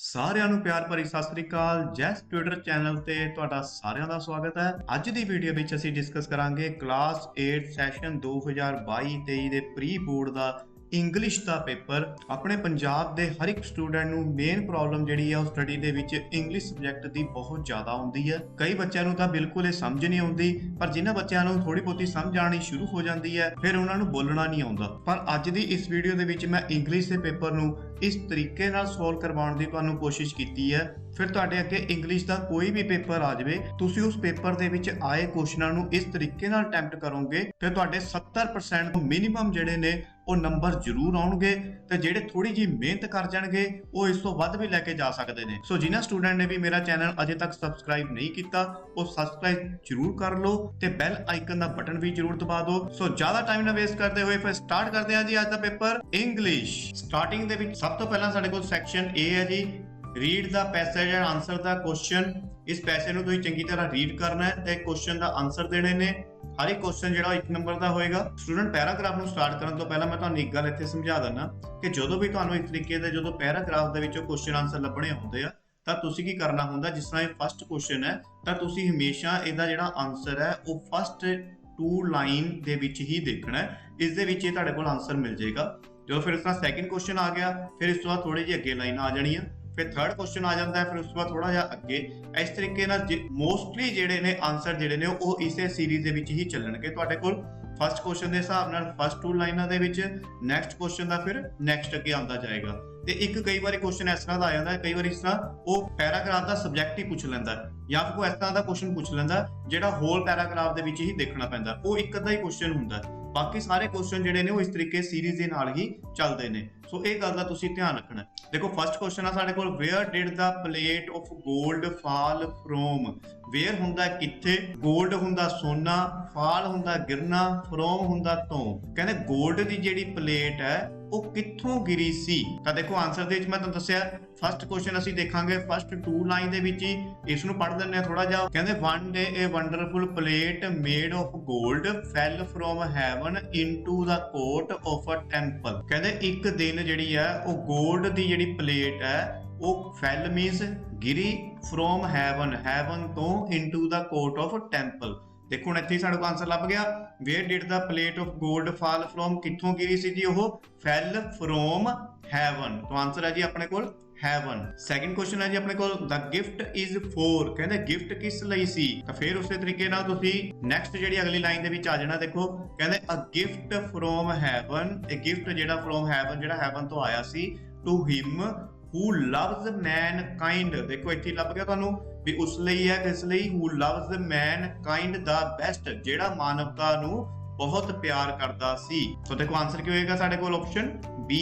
ਸਾਰਿਆਂ ਨੂੰ ਪਿਆਰ ਭਰੀ ਸਤਿ ਸ੍ਰੀ ਅਕਾਲ। ਜੈਸ ਟਿਊਟਰ ਚੈਨਲ ਤੇ ਤੁਹਾਡਾ ਸਾਰਿਆਂ ਦਾ ਸਵਾਗਤ ਹੈ। ਅੱਜ ਦੀ ਵੀਡੀਓ ਵਿੱਚ ਅਸੀਂ ਡਿਸਕਸ ਕਰਾਂਗੇ ਕਲਾਸ 8 ਸੈਸ਼ਨ 2022-23 ਦੇ ਪ੍ਰੀ ਬੋਰਡ ਦਾ ਇੰਗਲਿਸ਼ ਦਾ ਪੇਪਰ। ਆਪਣੇ ਪੰਜਾਬ ਦੇ ਹਰ ਇੱਕ ਸਟੂਡੈਂਟ ਨੂੰ ਮੇਨ ਪ੍ਰੋਬਲਮ ਜਿਹੜੀ ਹੈ ਉਹ ਸਟੱਡੀ ਦੇ ਵਿੱਚ ਇੰਗਲਿਸ਼ ਸਬਜੈਕਟ ਦੀ ਬਹੁਤ ਜ਼ਿਆਦਾ ਆਉਂਦੀ ਹੈ। ਕਈ ਬੱਚਿਆਂ ਨੂੰ ਤਾਂ ਬਿਲਕੁਲ ਇਹ ਸਮਝ ਨਹੀਂ ਆਉਂਦੀ, ਪਰ ਜਿਨ੍ਹਾਂ ਬੱਚਿਆਂ ਨੂੰ ਥੋੜੀ ਬਹੁਤੀ ਸਮਝ ਆਣੀ ਸ਼ੁਰੂ ਹੋ ਜਾਂਦੀ ਹੈ ਫਿਰ ਉਹਨਾਂ ਨੂੰ ਬੋਲਣਾ ਨਹੀਂ ਆਉਂਦਾ। ਪਰ ਅੱਜ ਦੀ ਇਸ ਵੀਡੀਓ ਦੇ ਵਿੱਚ ਮੈਂ ਇੰਗਲਿਸ਼ ਦੇ ਪੇਪਰ ਨੂੰ ਇਸ ਤਰੀਕੇ ਨਾਲ ਸੋਲਵ ਕਰਵਾਉਣ ਦੀ ਤੁਹਾਨੂੰ ਕੋਸ਼ਿਸ਼ ਕੀਤੀ ਹੈ, ਫਿਰ ਤੁਹਾਡੇ ਅੱਗੇ ਇੰਗਲਿਸ਼ ਦਾ ਕੋਈ ਵੀ ਪੇਪਰ ਆ ਜਾਵੇ ਤੁਸੀਂ ਉਸ ਪੇਪਰ ਦੇ ਵਿੱਚ ਆਏ ਕੁਐਸਚਨਾਂ ਨੂੰ ਇਸ ਤਰੀਕੇ ਨਾਲ ਅਟੈਂਪਟ ਕਰੋਗੇ ਤੇ ਤੁਹਾਡੇ 70% ਤੋਂ ਮਿਨੀਮਮ ਜਿਹੜੇ ਨੇ ਉਹ ਨੰਬਰ ਜ਼ਰੂਰ ਆਉਣਗੇ ਤੇ ਜਿਹੜੇ ਥੋੜੀ ਜੀ ਮਿਹਨਤ ਕਰ ਜਾਣਗੇ ਉਹ ਇਸ ਤੋਂ ਵੱਧ ਵੀ ਲੈ ਕੇ ਜਾ ਸਕਦੇ ਨੇ। ਸੋ ਜਿਨ੍ਹਾਂ ਸਟੂਡੈਂਟ ਨੇ ਵੀ ਮੇਰਾ ਚੈਨਲ ਅਜੇ ਤੱਕ ਸਬਸਕ੍ਰਾਈਬ ਨਹੀਂ ਕੀਤਾ ਉਹ ਸਬਸਕ੍ਰਾਈਬ ਜ਼ਰੂਰ ਕਰ ਲਓ ਤੇ ਬੈਲ ਆਈਕਨ ਦਾ ਬਟਨ ਵੀ ਜ਼ਰੂਰ ਦਬਾ ਦਿਓ। ਸੋ ਜ਼ਿਆਦਾ ਟਾਈਮ ਨਾ ਵੇਸਟ ਕਰਦੇ ਹੋਏ ਫਿਰ ਸਟਾਰਟ ਕਰਦੇ ਹਾਂ ਜੀ ਅੱਜ ਦਾ ਪੇਪਰ ਇੰਗਲਿਸ਼। ਸਟਾਰਟਿੰਗ ਦੇ ਵਿੱਚ ਸਭ ਤੋਂ ਪਹਿਲਾਂ ਸਾਡੇ ਕੋਲ ਸੈਕਸ਼ਨ A ਹੈ ਜੀ, read the passage and answer the question. ਇਸ ਪੈਸੇ ਨੂੰ ਤੁਸੀਂ ਚੰਗੀ ਤਰ੍ਹਾਂ ਰੀਡ ਕਰਨਾ ਹੈ ਤੇ ਕੁਐਸਚਨ ਦਾ ਆਨਸਰ ਦੇਣੇ ਨੇ। ਹਰ ਇੱਕ ਕੁਐਸਚਨ ਜਿਹੜਾ 1 ਨੰਬਰ ਦਾ ਹੋਏਗਾ। ਸਟੂਡੈਂਟ ਪੈਰਾਗ੍ਰਾਫ ਨੂੰ ਸਟਾਰਟ ਕਰਨ ਤੋਂ ਪਹਿਲਾਂ ਮੈਂ ਤੁਹਾਨੂੰ ਇੱਕ ਗੱਲ ਇੱਥੇ ਸਮਝਾ ਦਿੰਦਾ ਕਿ ਜਦੋਂ ਵੀ ਤੁਹਾਨੂੰ ਇਸ ਤਰੀਕੇ ਦੇ ਜਦੋਂ ਪੈਰਾਗ੍ਰਾਫ ਦੇ ਵਿੱਚੋਂ ਕੁਐਸਚਨ ਆਨਸਰ ਲੱਭਣੇ ਹੁੰਦੇ ਆ ਤਾਂ ਤੁਸੀਂ ਕੀ ਕਰਨਾ ਹੁੰਦਾ, ਜਿਸ ਤਰ੍ਹਾਂ ਇਹ ਫਸਟ ਕੁਐਸਚਨ ਹੈ ਤਾਂ ਤੁਸੀਂ ਹਮੇਸ਼ਾ ਇਹਦਾ ਜਿਹੜਾ ਆਨਸਰ ਹੈ ਉਹ ਫਸਟ 2 ਲਾਈਨ ਦੇ ਵਿੱਚ ਹੀ ਦੇਖਣਾ ਹੈ। ਇਸ ਦੇ ਵਿੱਚ ਇਹ ਤੁਹਾਡੇ ਕੋਲ ਆਨਸਰ ਮਿਲ ਜਾਏਗਾ। ਜਦੋਂ ਫਿਰ ਇਸ ਤਰ੍ਹਾਂ ਸੈਕਿੰਡ ਕੁਐਸਚਨ ਆ ਗਿਆ ਫਿਰ ਇਸ ਤੋਂ ਬਾਅਦ ਥੋੜੀ ਜਿਹੀ ਅੱਗੇ ਲਾਈਨ ਆ ਜਾਣੀਆਂ, ਫਿਰ ਥਰਡ ਕੁਐਸਚਨ ਆ ਜਾਂਦਾ ਹੈ, ਫਿਰ ਉਸ ਤੋਂ ਬਾਅਦ ਥੋੜਾ ਜਿਹਾ ਅੱਗੇ। ਇਸ ਤਰੀਕੇ ਨਾਲ ਮੋਸਟਲੀ ਜਿਹੜੇ ਨੇ ਆਨਸਰ ਜਿਹੜੇ ਨੇ ਉਹ ਇਸੇ ਸੀਰੀਜ਼ ਦੇ ਵਿੱਚ ਹੀ ਚੱਲਣਗੇ ਤੁਹਾਡੇ ਕੋਲ। ਫਸਟ ਕੁਐਸਚਨ ਦੇ ਹਿਸਾਬ ਨਾਲ ਫਸਟ 2 ਲਾਈਨਾਂ ਦੇ ਵਿੱਚ, ਨੈਕਸਟ ਕੁਐਸਚਨ ਦਾ ਫਿਰ ਨੈਕਸਟ ਅੱਗੇ ਆਉਂਦਾ ਜਾਏਗਾ। ਤੇ ਇੱਕ ਕਈ ਵਾਰੀ ਕੁਐਸਚਨ ਇਸ ਤਰ੍ਹਾਂ ਦਾ ਆ ਜਾਂਦਾ ਹੈ, ਕਈ ਵਾਰੀ ਇਸ ਤਰ੍ਹਾਂ ਉਹ ਪੈਰਾਗ੍ਰਾਫ ਦਾ ਸਬਜੈਕਟ ਹੀ ਪੁੱਛ ਲੈਂਦਾ ਜਾਂ ਫਿਰ ਕੋਈ ਇਸ ਤਰ੍ਹਾਂ ਦਾ ਕੁਐਸਚਨ ਪੁੱਛ ਲੈਂਦਾ ਜਿਹੜਾ ਹੋਲ ਪੈਰਾਗ੍ਰਾਫ ਦੇ ਵਿੱਚ ਹੀ ਦੇਖਣਾ ਪੈਂਦਾ। ਉਹ ਇੱਕ ਅੱਧਾ ਹੀ ਕੁਐਸਚਨ ਹੁੰਦਾ, ਬਾਕੀ ਸਾਰੇ ਕੁਐਸਚਨ ਜਿਹੜੇ ਨੇ ਉਹ ਇਸ ਤਰੀਕੇ ਸੀਰੀਜ਼ ਦੇ ਨਾਲ ਹੀ ਚੱਲਦੇ ਨੇ। ਸੋ ਇਹ ਗੱਲ ਦਾ ਤੁਸੀਂ ਧਿਆਨ ਰੱਖਣਾ। ਦੇਖੋ ਫਸਟ ਕੁਐਸਚਨ ਆ ਸਾਡੇ ਕੋਲ, wear did the plate of 골ਡ ਫਾਲ ਫਰੋਮ। ਵੇਅਰ ਹੁੰਦਾ ਕਿੱਥੇ, 골ਡ ਹੁੰਦਾ ਸੋਨਾ, ਫਾਲ ਹੁੰਦਾ ਗਿਰਨਾ, ਫਰੋਮ ਹੁੰਦਾ ਤੋਂ। ਕਹਿੰਦੇ 골ਡ ਦੀ ਜਿਹੜੀ ਪਲੇਟ ਹੈ ਉਹ ਕਿੱਥੋਂ ਗਿਰੀ ਸੀ। ਤਾਂ ਦੇਖੋ ਆਨਸਰ ਦੇ ਵਿੱਚ ਮੈਂ ਤੁਹਾਨੂੰ ਦੱਸਿਆ ਫਸਟ ਕੁਐਸਚਨ ਅਸੀਂ ਦੇਖਾਂਗੇ ਫਸਟ 2 ਲਾਈਨ ਦੇ ਵਿੱਚ ਹੀ। ਇਸ ਨੂੰ ਪੜ੍ਹ ਲੈਂਦੇ ਆ ਥੋੜਾ ਜਿਹਾ। ਕਹਿੰਦੇ one day a wonderful plate made of 골ਡ fell from heaven into the court of a temple. ਕਹਿੰਦੇ ਇੱਕ ਦਿਨ ਜਿਹੜੀ ਹੈ ਉਹ 골ਡ ਦੀ ਜਿਹੜੀ ਪਲੇਟ ਹੈ ਉਹ ਫੈਲ ਮੀਨਸ ਗਿਰੀ, ਫਰੋਮ ਹੈਵਨ ਹੈਵਨ ਤੋਂ into the court of temple. ਦੇਖੋ ਹੁਣ ਇੱਥੇ ਸਾਡੇ ਕੋਲ ਆਨਸਰ ਲੱਭ ਗਿਆ। Where did the plate of 골ਡ ਫਾਲ ਫਰੋਮ, ਕਿੱਥੋਂ ਗਿਰੀ ਸੀ ਜੀ ਉਹ, ਫੈਲ ਫਰੋਮ ਹੈਵਨ। ਤਾਂ ਆਨਸਰ ਹੈ ਜੀ ਆਪਣੇ ਕੋਲ ਹੈਵਨ। ਸੈਕਿੰਡ ਕੁਐਸਚਨ ਹੈ ਜੀ ਆਪਣੇ ਕੋਲ, ਦਾ ਗਿਫਟ ਇਜ਼ ਫੋਰ। ਕਹਿੰਦੇ ਗਿਫਟ ਕਿਸ ਲਈ ਸੀ। ਤਾਂ ਫਿਰ ਉਸੇ ਤਰੀਕੇ ਨਾਲ ਤੁਸੀਂ ਨੈਕਸਟ ਜਿਹੜੀ ਅਗਲੀ ਲਾਈਨ ਦੇ ਵਿੱਚ ਆ ਜਾਣਾ। ਦੇਖੋ ਕਹਿੰਦੇ ਅ ਗਿਫਟ ਫਰੋਮ ਹੈਵਨ। ਇਹ ਗਿਫਟ ਜਿਹੜਾ ਫਰੋਮ ਹੈਵਨ ਜਿਹੜਾ ਹੈਵਨ ਤੋਂ ਆਇਆ ਸੀ, to him who loves mankind। ਦੇਖੋ ਇੱਥੇ ਲੱਭ ਗਿਆ ਤੁਹਾਨੂੰ ਵੀ ਉਸ ਲਈ ਹੈ, ਕਿਸ ਲਈ, who loves mankind the best, ਜਿਹੜਾ ਮਾਨਵਤਾ ਨੂੰ ਬਹੁਤ ਪਿਆਰ ਕਰਦਾ ਸੀ। ਸੋ ਦੇਖੋ ਆਨਸਰ ਕੀ ਹੋਏਗਾ ਸਾਡੇ ਕੋਲ option B,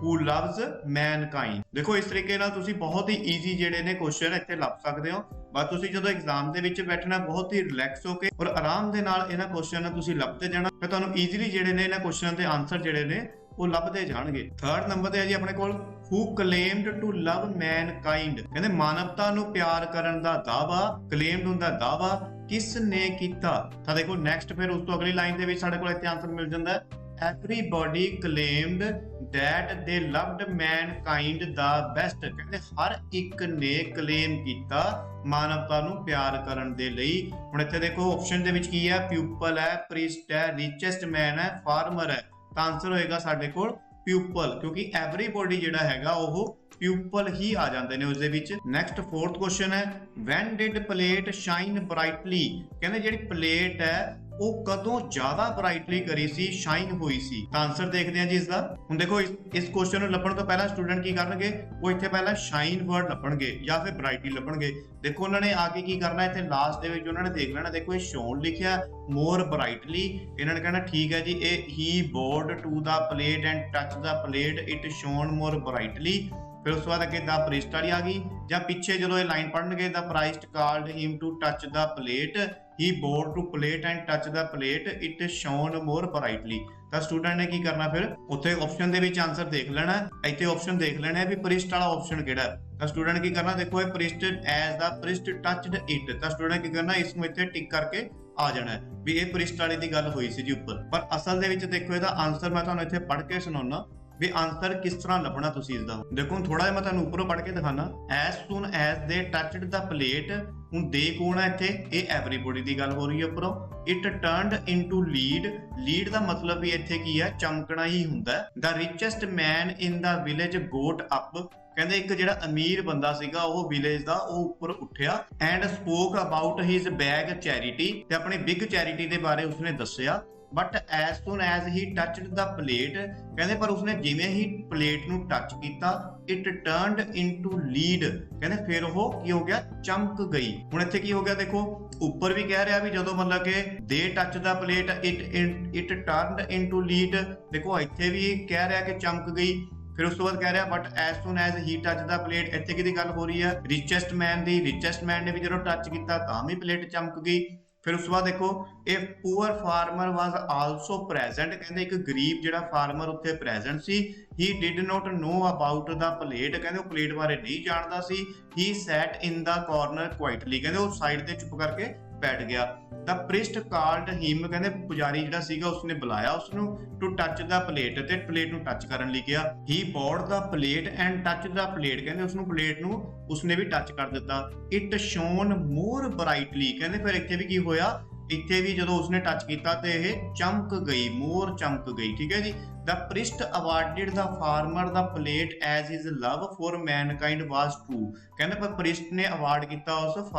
who loves mankind। ਦੇਖੋ ਇਸ ਤਰੀਕੇ ਨਾਲ ਤੁਸੀਂ ਬਹੁਤ ਹੀ ਈਜ਼ੀ ਜਿਹੜੇ ਨੇ ਕੁਐਸਚਨ ਇੱਥੇ ਲੱਭ ਸਕਦੇ ਹੋ। ਬਸ ਤੁਸੀਂ ਜਦੋਂ ਐਗਜ਼ਾਮ ਦੇ ਵਿੱਚ ਬੈਠਣਾ ਬਹੁਤ ਹੀ ਰਿਲੈਕਸ ਹੋ ਕੇ ਔਰ ਆਰਾਮ ਦੇ ਨਾਲ ਇਹਨਾਂ ਕੁਐਸਚਨ ਨੂੰ ਤੁਸੀਂ ਲੱਭਦੇ ਜਾਣਾ, ਫਿਰ ਤੁਹਾਨੂੰ ਈਜ਼ੀਲੀ ਜਿਹੜੇ ਨੇ ਇਹਨਾਂ ਕੁਐਸਚਨਾਂ ਦੇ ਆਨਸਰ ਜਿਹੜੇ ਨੇ ਉਹ ਲੱਭਦੇ ਜਾਣਗੇ। ਥਰਡ ਨੰਬਰ ਤੇ ਹੈ ਜੀ ਆਪਣੇ ਕੋਲ, who claimed to love mankind। ਕਹਿੰਦੇ ਮਾਨਵਤਾ ਨੂੰ ਪਿਆਰ ਕਰਨ ਦਾ ਦਾਅਵਾ, claimed ਹੁੰਦਾ ਦਾਅਵਾ, ਕਿਸ ਨੇ ਕੀਤਾ। ਤਾਂ ਦੇਖੋ ਨੈਕਸਟ ਫਿਰ ਉਸ ਤੋਂ ਅਗਲੀ ਲਾਈਨ ਦੇ ਵਿੱਚ ਸਾਡੇ ਕੋਲ ਇੱਥੇ ਆਨਸਰ ਮਿਲ ਜਾਂਦਾ ਹੈ, everybody claimed that they loved mankind the best। ਕਹਿੰਦੇ ਹਰ ਇੱਕ ਨੇ ਕਲੇਮ ਕੀਤਾ ਮਾਨਵਤਾ ਨੂੰ ਪਿਆਰ ਕਰਨ ਦੇ ਲਈ। ਹੁਣ ਇੱਥੇ ਦੇਖੋ ਆਪਸ਼ਨ ਦੇ ਵਿੱਚ ਕੀ ਹੈ, ਪਿਊਪਲ ਹੈ, ਪ੍ਰੀਸਟ ਹੈ, ਰਿਚੈਸਟ ਮੈਨ ਹੈ, ਫਾਰਮਰ ਹੈ। ਤਾਂ ਆਨਸਰ ਹੋਏਗਾ ਸਾਡੇ ਕੋਲ ਪਿਊਪਲ, ਕਿਉਂਕਿ ਐਵਰੀਬੋਡੀ ਜਿਹੜਾ ਹੈਗਾ ਉਹ ਪਿਊਪਲ ਹੀ ਆ ਜਾਂਦੇ ਨੇ ਉਸ ਦੇ ਵਿੱਚ। ਨੈਕਸਟ ਫੋਰਥ ਕੁਐਸਚਨ ਹੈ, ਵੈਨ ਡਿਡ ਪਲੇਟ ਸ਼ਾਈਨ ਬ੍ਰਾਈਟਲੀ। ਕਹਿੰਦੇ ਜਿਹੜੀ ਪਲੇਟ ਹੈ ਉਹ ਕਦੋਂ ਜ਼ਿਆਦਾ ਬ੍ਰਾਈਟਲੀ ਕਰੀ ਸੀ, ਸ਼ਾਈਨ ਹੋਈ ਸੀ। ਤਾਂ ਆਨਸਰ ਦੇਖਦੇ ਹਾਂ ਜੀ ਇਸ ਦਾ। ਹੁਣ ਦੇਖੋ ਇਸ ਕੁਐਸਚਨ ਨੂੰ ਲੱਭਣ ਤੋਂ ਪਹਿਲਾਂ ਸਟੂਡੈਂਟ ਕੀ ਕਰਨਗੇ, ਉਹ ਇੱਥੇ ਪਹਿਲਾਂ ਸ਼ਾਈਨ ਵਰਡ ਲੱਭਣਗੇ ਜਾਂ ਫਿਰ ਬ੍ਰਾਈਟਲੀ ਲੱਭਣਗੇ। ਦੇਖੋ ਉਹਨਾਂ ਨੇ ਆ ਕੇ ਕੀ ਕਰਨਾ, ਇੱਥੇ ਲਾਸਟ ਦੇ ਵਿੱਚ ਉਹਨਾਂ ਨੇ ਦੇਖ ਲੈਣਾ, ਦੇਖੋ ਇਹ ਸ਼ੋਨ ਲਿਖਿਆ, ਮੋਰ ਬ੍ਰਾਈਟਲੀ। ਇਹਨਾਂ ਨੇ ਕਹਿਣਾ ਠੀਕ ਹੈ ਜੀ, ਇਹ ਹੀ bored to the plate and touch the plate, it shone more brightly. ਫਿਰ ਉਸ ਤੋਂ ਬਾਅਦ ਅੱਗੇ ਦਾ ਪ੍ਰੀਸਟ ਵਾਲੀ ਆ ਗਈ, ਜਾਂ ਪਿੱਛੇ ਜਦੋਂ ਇਹ ਲਾਈਨ ਪੜਨਗੇ, the priest called him to touch the plate, he bore to plate and touch the plate, it shone more brightly. ਤਾਂ ਸਟੂਡੈਂਟ ਨੇ ਕੀ ਕਰਨਾ, ਫਿਰ ਉੱਥੇ ਆਪਸ਼ਨ ਦੇ ਵਿੱਚ ਆਨਸਰ ਦੇਖ ਲੈਣਾ। ਇੱਥੇ ਆਪਸ਼ਨ ਦੇਖ ਲੈਣਾ ਵੀ ਪ੍ਰੀਸਟ ਵਾਲਾ ਆਪਸ਼ਨ ਕਿਹੜਾ ਹੈ। ਤਾਂ ਸਟੂਡੈਂਟ ਕੀ ਕਰਨਾ, ਦੇਖੋ ਇਹ priest as the priest touched it. ਤਾਂ ਸਟੂਡੈਂਟ ਕੀ ਕਰਨਾ, ਇਸ ਨੂੰ ਇੱਥੇ ਟਿਕ ਕਰਕੇ ਆ ਜਾਣਾ ਵੀ ਇਹ ਪ੍ਰੀਸਟ ਵਾਲੇ ਦੀ ਗੱਲ ਹੋਈ ਸੀ ਜੀ ਉੱਪਰ। ਪਰ ਅਸਲ ਦੇ ਵਿੱਚ ਦੇਖੋ ਇਹਦਾ ਆਨਸਰ ਮੈਂ ਤੁਹਾਨੂੰ ਇੱਥੇ ਪੜ੍ਹ ਕੇ ਸੁਣਾਉਣਾ। ਵੀ ਆਨਸਰ ਕਿਸ ਤਰ੍ਹਾਂ ਲੱਭਣਾ ਤੁਸੀਂ ਇਸ ਦਾ। ਦੇਖੋ ਹੁਣ ਥੋੜਾ ਜਿਹਾ ਮੈਂ ਤੁਹਾਨੂੰ ਉੱਪਰੋਂ ਪੜ੍ਹ ਕੇ ਦਿਖਾਣਾ। ਐਸ ਸੂਨ ਐਸ ਦੇ ਟੱਚਡ ਦਾ ਪਲੇਟ, ਹੁਣ ਦੇ ਕੌਣ ਹੈ ਇੱਥੇ, ਇਹ ਐਵਰੀਬੋਡੀ ਦੀ ਗੱਲ ਹੋ ਰਹੀ ਹੈ ਉੱਪਰੋਂ। It turned into lead, lead ਦਾ ਮਤਲਬ ਵੀ ਇੱਥੇ ਕੀ ਹੈ, ਚਮਕਣਾ ਹੀ ਹੁੰਦਾ। The richest man in the village got up, ਕਹਿੰਦੇ ਇੱਕ ਜਿਹੜਾ ਅਮੀਰ ਬੰਦਾ ਸੀਗਾ ਉਹ ਵਿਲੇਜ ਦਾ, ਉਹ ਉੱਪਰ ਉੱਠਿਆ। And spoke about his bag charity, ਤੇ ਆਪਣੀ ਬਿਗ ਚੈਰਿਟੀ ਦੇ ਬਾਰੇ ਉਸਨੇ ਦੱਸਿਆ। But as soon as he touched the plate, ਕਹਿੰਦੇ ਪਰ ਉਸਨੇ ਜਿਵੇਂ ਹੀ ਪਲੇਟ ਨੂੰ ਟੱਚ ਕੀਤਾ, ਇਟ ਟਰਨਡ ਇਨਟੂ ਲੀਡ, ਕਹਿੰਦੇ ਫਿਰ ਉਹ ਕੀ ਹੋ ਗਿਆ, ਚਮਕ ਗਈ। ਹੁਣ ਇੱਥੇ ਕੀ ਹੋ ਗਿਆ ਦੇਖੋ, ਉੱਪਰ ਵੀ ਕਹਿ ਰਿਹਾ ਵੀ ਜਦੋਂ ਮਤਲਬ ਕਿ ਦੇ touch the plate it turned into lead, ਦੇਖੋ ਇੱਥੇ ਵੀ ਕਹਿ ਰਿਹਾ ਕਿ ਚਮਕ ਗਈ। ਫਿਰ ਉਸ ਤੋਂ ਬਾਅਦ ਕਹਿ ਰਿਹਾ but as soon as he touch the plate, ਇੱਥੇ ਕਿਹਦੀ ਗੱਲ ਹੋ ਰਹੀ ਹੈ, ਰਿਚੈਸਟ ਮੈਨ ਦੀ। ਰਿਚੈਸਟ ਮੈਨ ਨੇ ਵੀ ਜਦੋਂ ਟੱਚ ਕੀਤਾ ਤਾਂ ਵੀ ਪਲੇਟ ਚਮਕ ਗਈ। ਫਿਰ ਉਸ ਤੋਂ ਬਾਅਦ ਦੇਖੋ ਇਹ ਪੂਅਰ ਫਾਰਮਰ ਵਾਜ਼ ਆਲਸੋ ਪ੍ਰੈਜ਼ੈਂਟ, ਕਹਿੰਦੇ ਇੱਕ ਗਰੀਬ ਜਿਹੜਾ ਫਾਰਮਰ ਉੱਥੇ present C. He did note know about the plate, ਕਹਿੰਦੇ ਉਹ ਪਲੇਟ ਬਾਰੇ ਨਹੀਂ ਜਾਣਦਾ ਸੀ। ਹੀ ਸੈਟ ਇਨ ਦਾ ਕਾਰਨਰ ਕੁਆਇਟਲੀ, ਕਹਿੰਦੇ ਉਹ ਸਾਈਡ ਤੇ ਚੁੱਪ ਕਰਕੇ ਬੈਠ ਗਿਆ। ਦਾ ਪ੍ਰਿਸਟ ਕਾਲਡ ਹਿਮ, ਕਹਿੰਦੇ ਪੁਜਾਰੀ ਜਿਹੜਾ ਸੀਗਾ ਉਸਨੇ ਬੁਲਾਇਆ ਉਸਨੂੰ ਟੂ ਟੱਚ ਦਾ ਪਲੇਟ, ਤੇ ਪਲੇਟ ਨੂੰ ਟੱਚ ਕਰਨ ਲਈ ਕਿਹਾ। He board the plate and touch the plate, ਕਹਿੰਦੇ ਉਸਨੂੰ ਪਲੇਟ ਨੂੰ ਉਸਨੇ ਵੀ ਟੱਚ ਕਰ ਦਿੱਤਾ। ਇਟ ਸ਼ੋਨ ਮੋਰ ਬ੍ਰਾਈਟਲੀ, ਕਹਿੰਦੇ ਫਿਰ ਇੱਥੇ ਵੀ ਕੀ ਹੋਇਆ, ਇੱਥੇ ਵੀ ਜਦੋਂ ਉਸਨੇ ਟੱਚ ਕੀਤਾ ਤੇ ਇਹ ਚਮਕ ਗਈ, ਮੋਰ ਚਮਕ ਗਈ। ਠੀਕ ਹੈ ਜੀ। The priest awarded the farmer the plate as his love for mankind was true, ਕਹਿੰਦੇ ਪਰ ਪ੍ਰਿਸਟ ਨੇ ਅਵਾਰਡ ਕੀਤਾ ਉਸ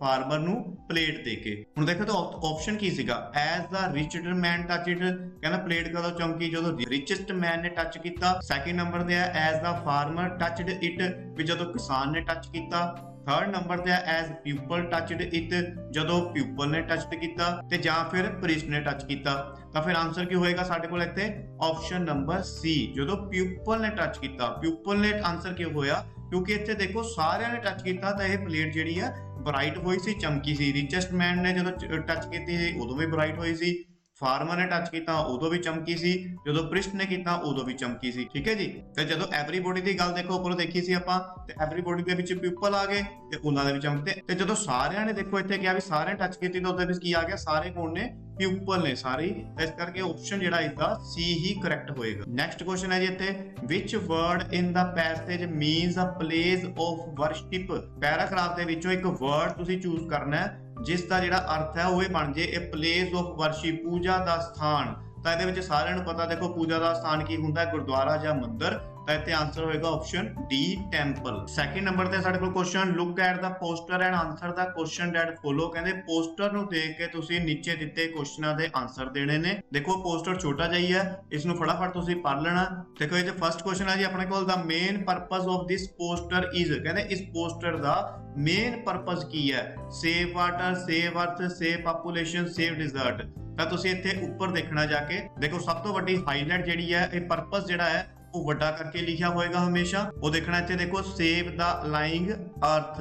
ਫਾਰਮਰ ਨੂੰ ਪਲੇਟ ਦੇ ਕੇ। ਹੁਣ ਦੇਖੋ ਤਾਂ ਆਪਸ਼ਨ ਕੀ ਸੀਗਾ, ਐਜ਼ ਦਾ ਰਿਚਡ ਮੈਨ ਟੱਚਡ, ਕਹਿੰਦਾ ਪਲੇਟ ਕਦੋਂ ਚਮਕੀ, ਜਦੋਂ ਰਿਚੈਸਟ ਮੈਨ ਨੇ ਟੱਚ ਕੀਤਾ। ਸੈਕਿੰਡ ਨੰਬਰ ਤੇ ਹੈ as the farmer touched it, ਵੀ ਜਦੋਂ ਕਿਸਾਨ ਨੇ ਟੱਚ ਕੀਤਾ। ਥਰਡ ਨੰਬਰ ਤੇ ਹੈ ਐਜ਼ ਪੀਪਲ ਟੱਚਡ ਇਟ, ਜਦੋਂ ਪੀਪਲ ਨੇ ਟੱਚ ਕੀਤਾ, ਤੇ ਜਾਂ ਫਿਰ ਪ੍ਰੀਸਟ ਨੇ ਟੱਚ ਕੀਤਾ। ਤਾਂ ਫਿਰ ਆਨਸਰ ਕੀ ਹੋਏਗਾ ਸਾਡੇ ਕੋਲ ਇੱਥੇ, ਆਪਸ਼ਨ ਨੰਬਰ ਸੀ, ਜਦੋਂ ਪੀਪਲ ਨੇ ਟੱਚ ਕੀਤਾ। ਪੀਪਲ ਨੇ ਆਨਸਰ ਕਿਉਂ ਹੋਇਆ, ਕਿਉਂਕਿ ਇੱਥੇ ਦੇਖੋ ਸਾਰਿਆਂ ਨੇ ਟੱਚ ਕੀਤਾ ਤਾਂ ਇਹ ਪਲੇਟ ਜਿਹੜੀ ਆ ਬ੍ਰਾਈਟ ਹੋਈ ਸੀ, ਚਮਕੀ ਸੀ। ਰਿਚੈਸਟ ਮੈਨ ਨੇ ਜਦੋਂ ਟੱਚ ਕੀਤੀ ਸੀ ਉਦੋਂ ਵੀ ਬ੍ਰਾਈਟ ਹੋਈ ਸੀ, ਫਾਰਮਰ ਨੇ ਟੱਚ ਕੀਤਾ ਉਦੋਂ ਵੀ ਚਮਕੀ ਸੀ, ਜਦੋਂ ਪ੍ਰਿਸਟ ਨੇ ਕੀਤਾ ਉਦੋਂ ਵੀ ਚਮਕੀ ਸੀ। ਠੀਕ ਹੈ ਜੀ। ਤੇ ਜਦੋਂ ਐਵਰੀਬੋਡੀ ਦੀ ਗੱਲ ਦੇਖੋ ਉੱਪਰੋਂ ਦੇਖੀ ਸੀ ਆਪਾਂ, ਤੇ ਐਵਰੀਬੋਡੀ ਦੇ ਵਿੱਚ ਪੀਪਲ ਆ ਗਏ ਤੇ ਉਹਨਾਂ ਦੇ ਵੀ ਚਮਕਦੇ। ਤੇ ਜਦੋਂ ਸਾਰਿਆਂ ਨੇ ਦੇਖੋ ਇੱਥੇ ਕਿਹਾ ਵੀ ਸਾਰਿਆਂ ਟੱਚ ਕੀਤੀ ਤਾਂ ਉਹਦੇ ਵਿੱਚ ਕੀ ਆ ਗਿਆ, ਸਾਰੇ ਕੌਣ ਨੇ, ਪੀਪਲ ਨੇ ਸਾਰੇ। ਇਸ ਕਰਕੇ ਆਪਸ਼ਨ ਜਿਹੜਾ ਇਸਦਾ ਸੀ ਹੀ ਕਰੈਕਟ ਹੋਏਗਾ। ਨੈਕਸਟ ਕੁਐਸਚਨ ਹੈ ਜੀ ਇੱਥੇ, which word in the passage means a place of worship, paragraph ਦੇ ਵਿੱਚੋਂ ਇੱਕ ਵਰਡ ਤੁਸੀਂ ਚੂਜ਼ ਕਰਨਾ ਹੈ ਜਿਸ ਦਾ ਜਿਹੜਾ ਅਰਥ ਹੈ ਉਹ ਇਹ ਬਣ ਜੇ ਇਹ ਪਲੇਸ ਆਫ ਵਰਸ਼ਿਪ, ਪੂਜਾ ਦਾ ਸਥਾਨ। ਤਾਂ ਇਹਦੇ ਵਿੱਚ ਸਾਰਿਆਂ ਨੂੰ ਪਤਾ ਦੇਖੋ ਪੂਜਾ ਦਾ ਸਥਾਨ ਕੀ ਹੁੰਦਾ, ਗੁਰਦੁਆਰਾ ਜਾਂ ਮੰਦਿਰ। ਤਾਂ ਇੱਥੇ ਆਨਸਰ ਹੋਏਗਾ option D, temple. Second number ਤੇ ਸਾਡੇ ਕੋਲ question, look at the poster and answer the question that follow, ਕਹਿੰਦੇ ਪੋਸਟਰ ਨੂੰ ਦੇਖ ਕੇ ਤੁਸੀਂ ਨੀਚੇ ਦਿੱਤੇ ਕੁਐਸਚਨਾਂ ਦੇ ਆਨਸਰ ਦੇਣੇ ਨੇ। ਦੇਖੋ ਪੋਸਟਰ ਛੋਟਾ ਜਿਹਾ ਹੀ ਹੈ, ਇਸ ਨੂੰ ਫਟਾਫਟ ਤੁਸੀਂ ਪੜ੍ਹ ਲੈਣਾ। ਦੇਖੋ ਇਹ ਜੋ ਫਰਸਟ ਕੁਐਸਚਨ ਹੈ ਜੀ ਆਪਣੇ ਕੋਲ, the main purpose of this poster is, ਕਹਿੰਦੇ ਇਸ ਪੋਸਟਰ ਦਾ ਮੇਨ ਪਰਪਸ ਕੀ ਹੈ, save water, save earth, save population, save desert. ਤਾਂ ਤੁਸੀਂ ਇੱਥੇ ਉੱਪਰ ਦੇਖਣਾ ਜਾ ਕੇ, ਦੇਖੋ ਸਭ ਤੋਂ ਵੱਡੀ ਹਾਈਲਾਈਟ ਜਿਹੜੀ ਹੈ, ਇਹ ਪਰਪਸ ਜਿਹੜਾ ਹੈ ਉਹ ਵੱਡਾ ਕਰਕੇ ਲਿਖਿਆ ਹੋਏਗਾ ਹਮੇਸ਼ਾ, ਉਹ ਦੇਖਣਾ। ਇੱਥੇ ਦੇਖੋ ਸੇਵ ਦਾ ਲਾਈਂਗ ਅਰਥ,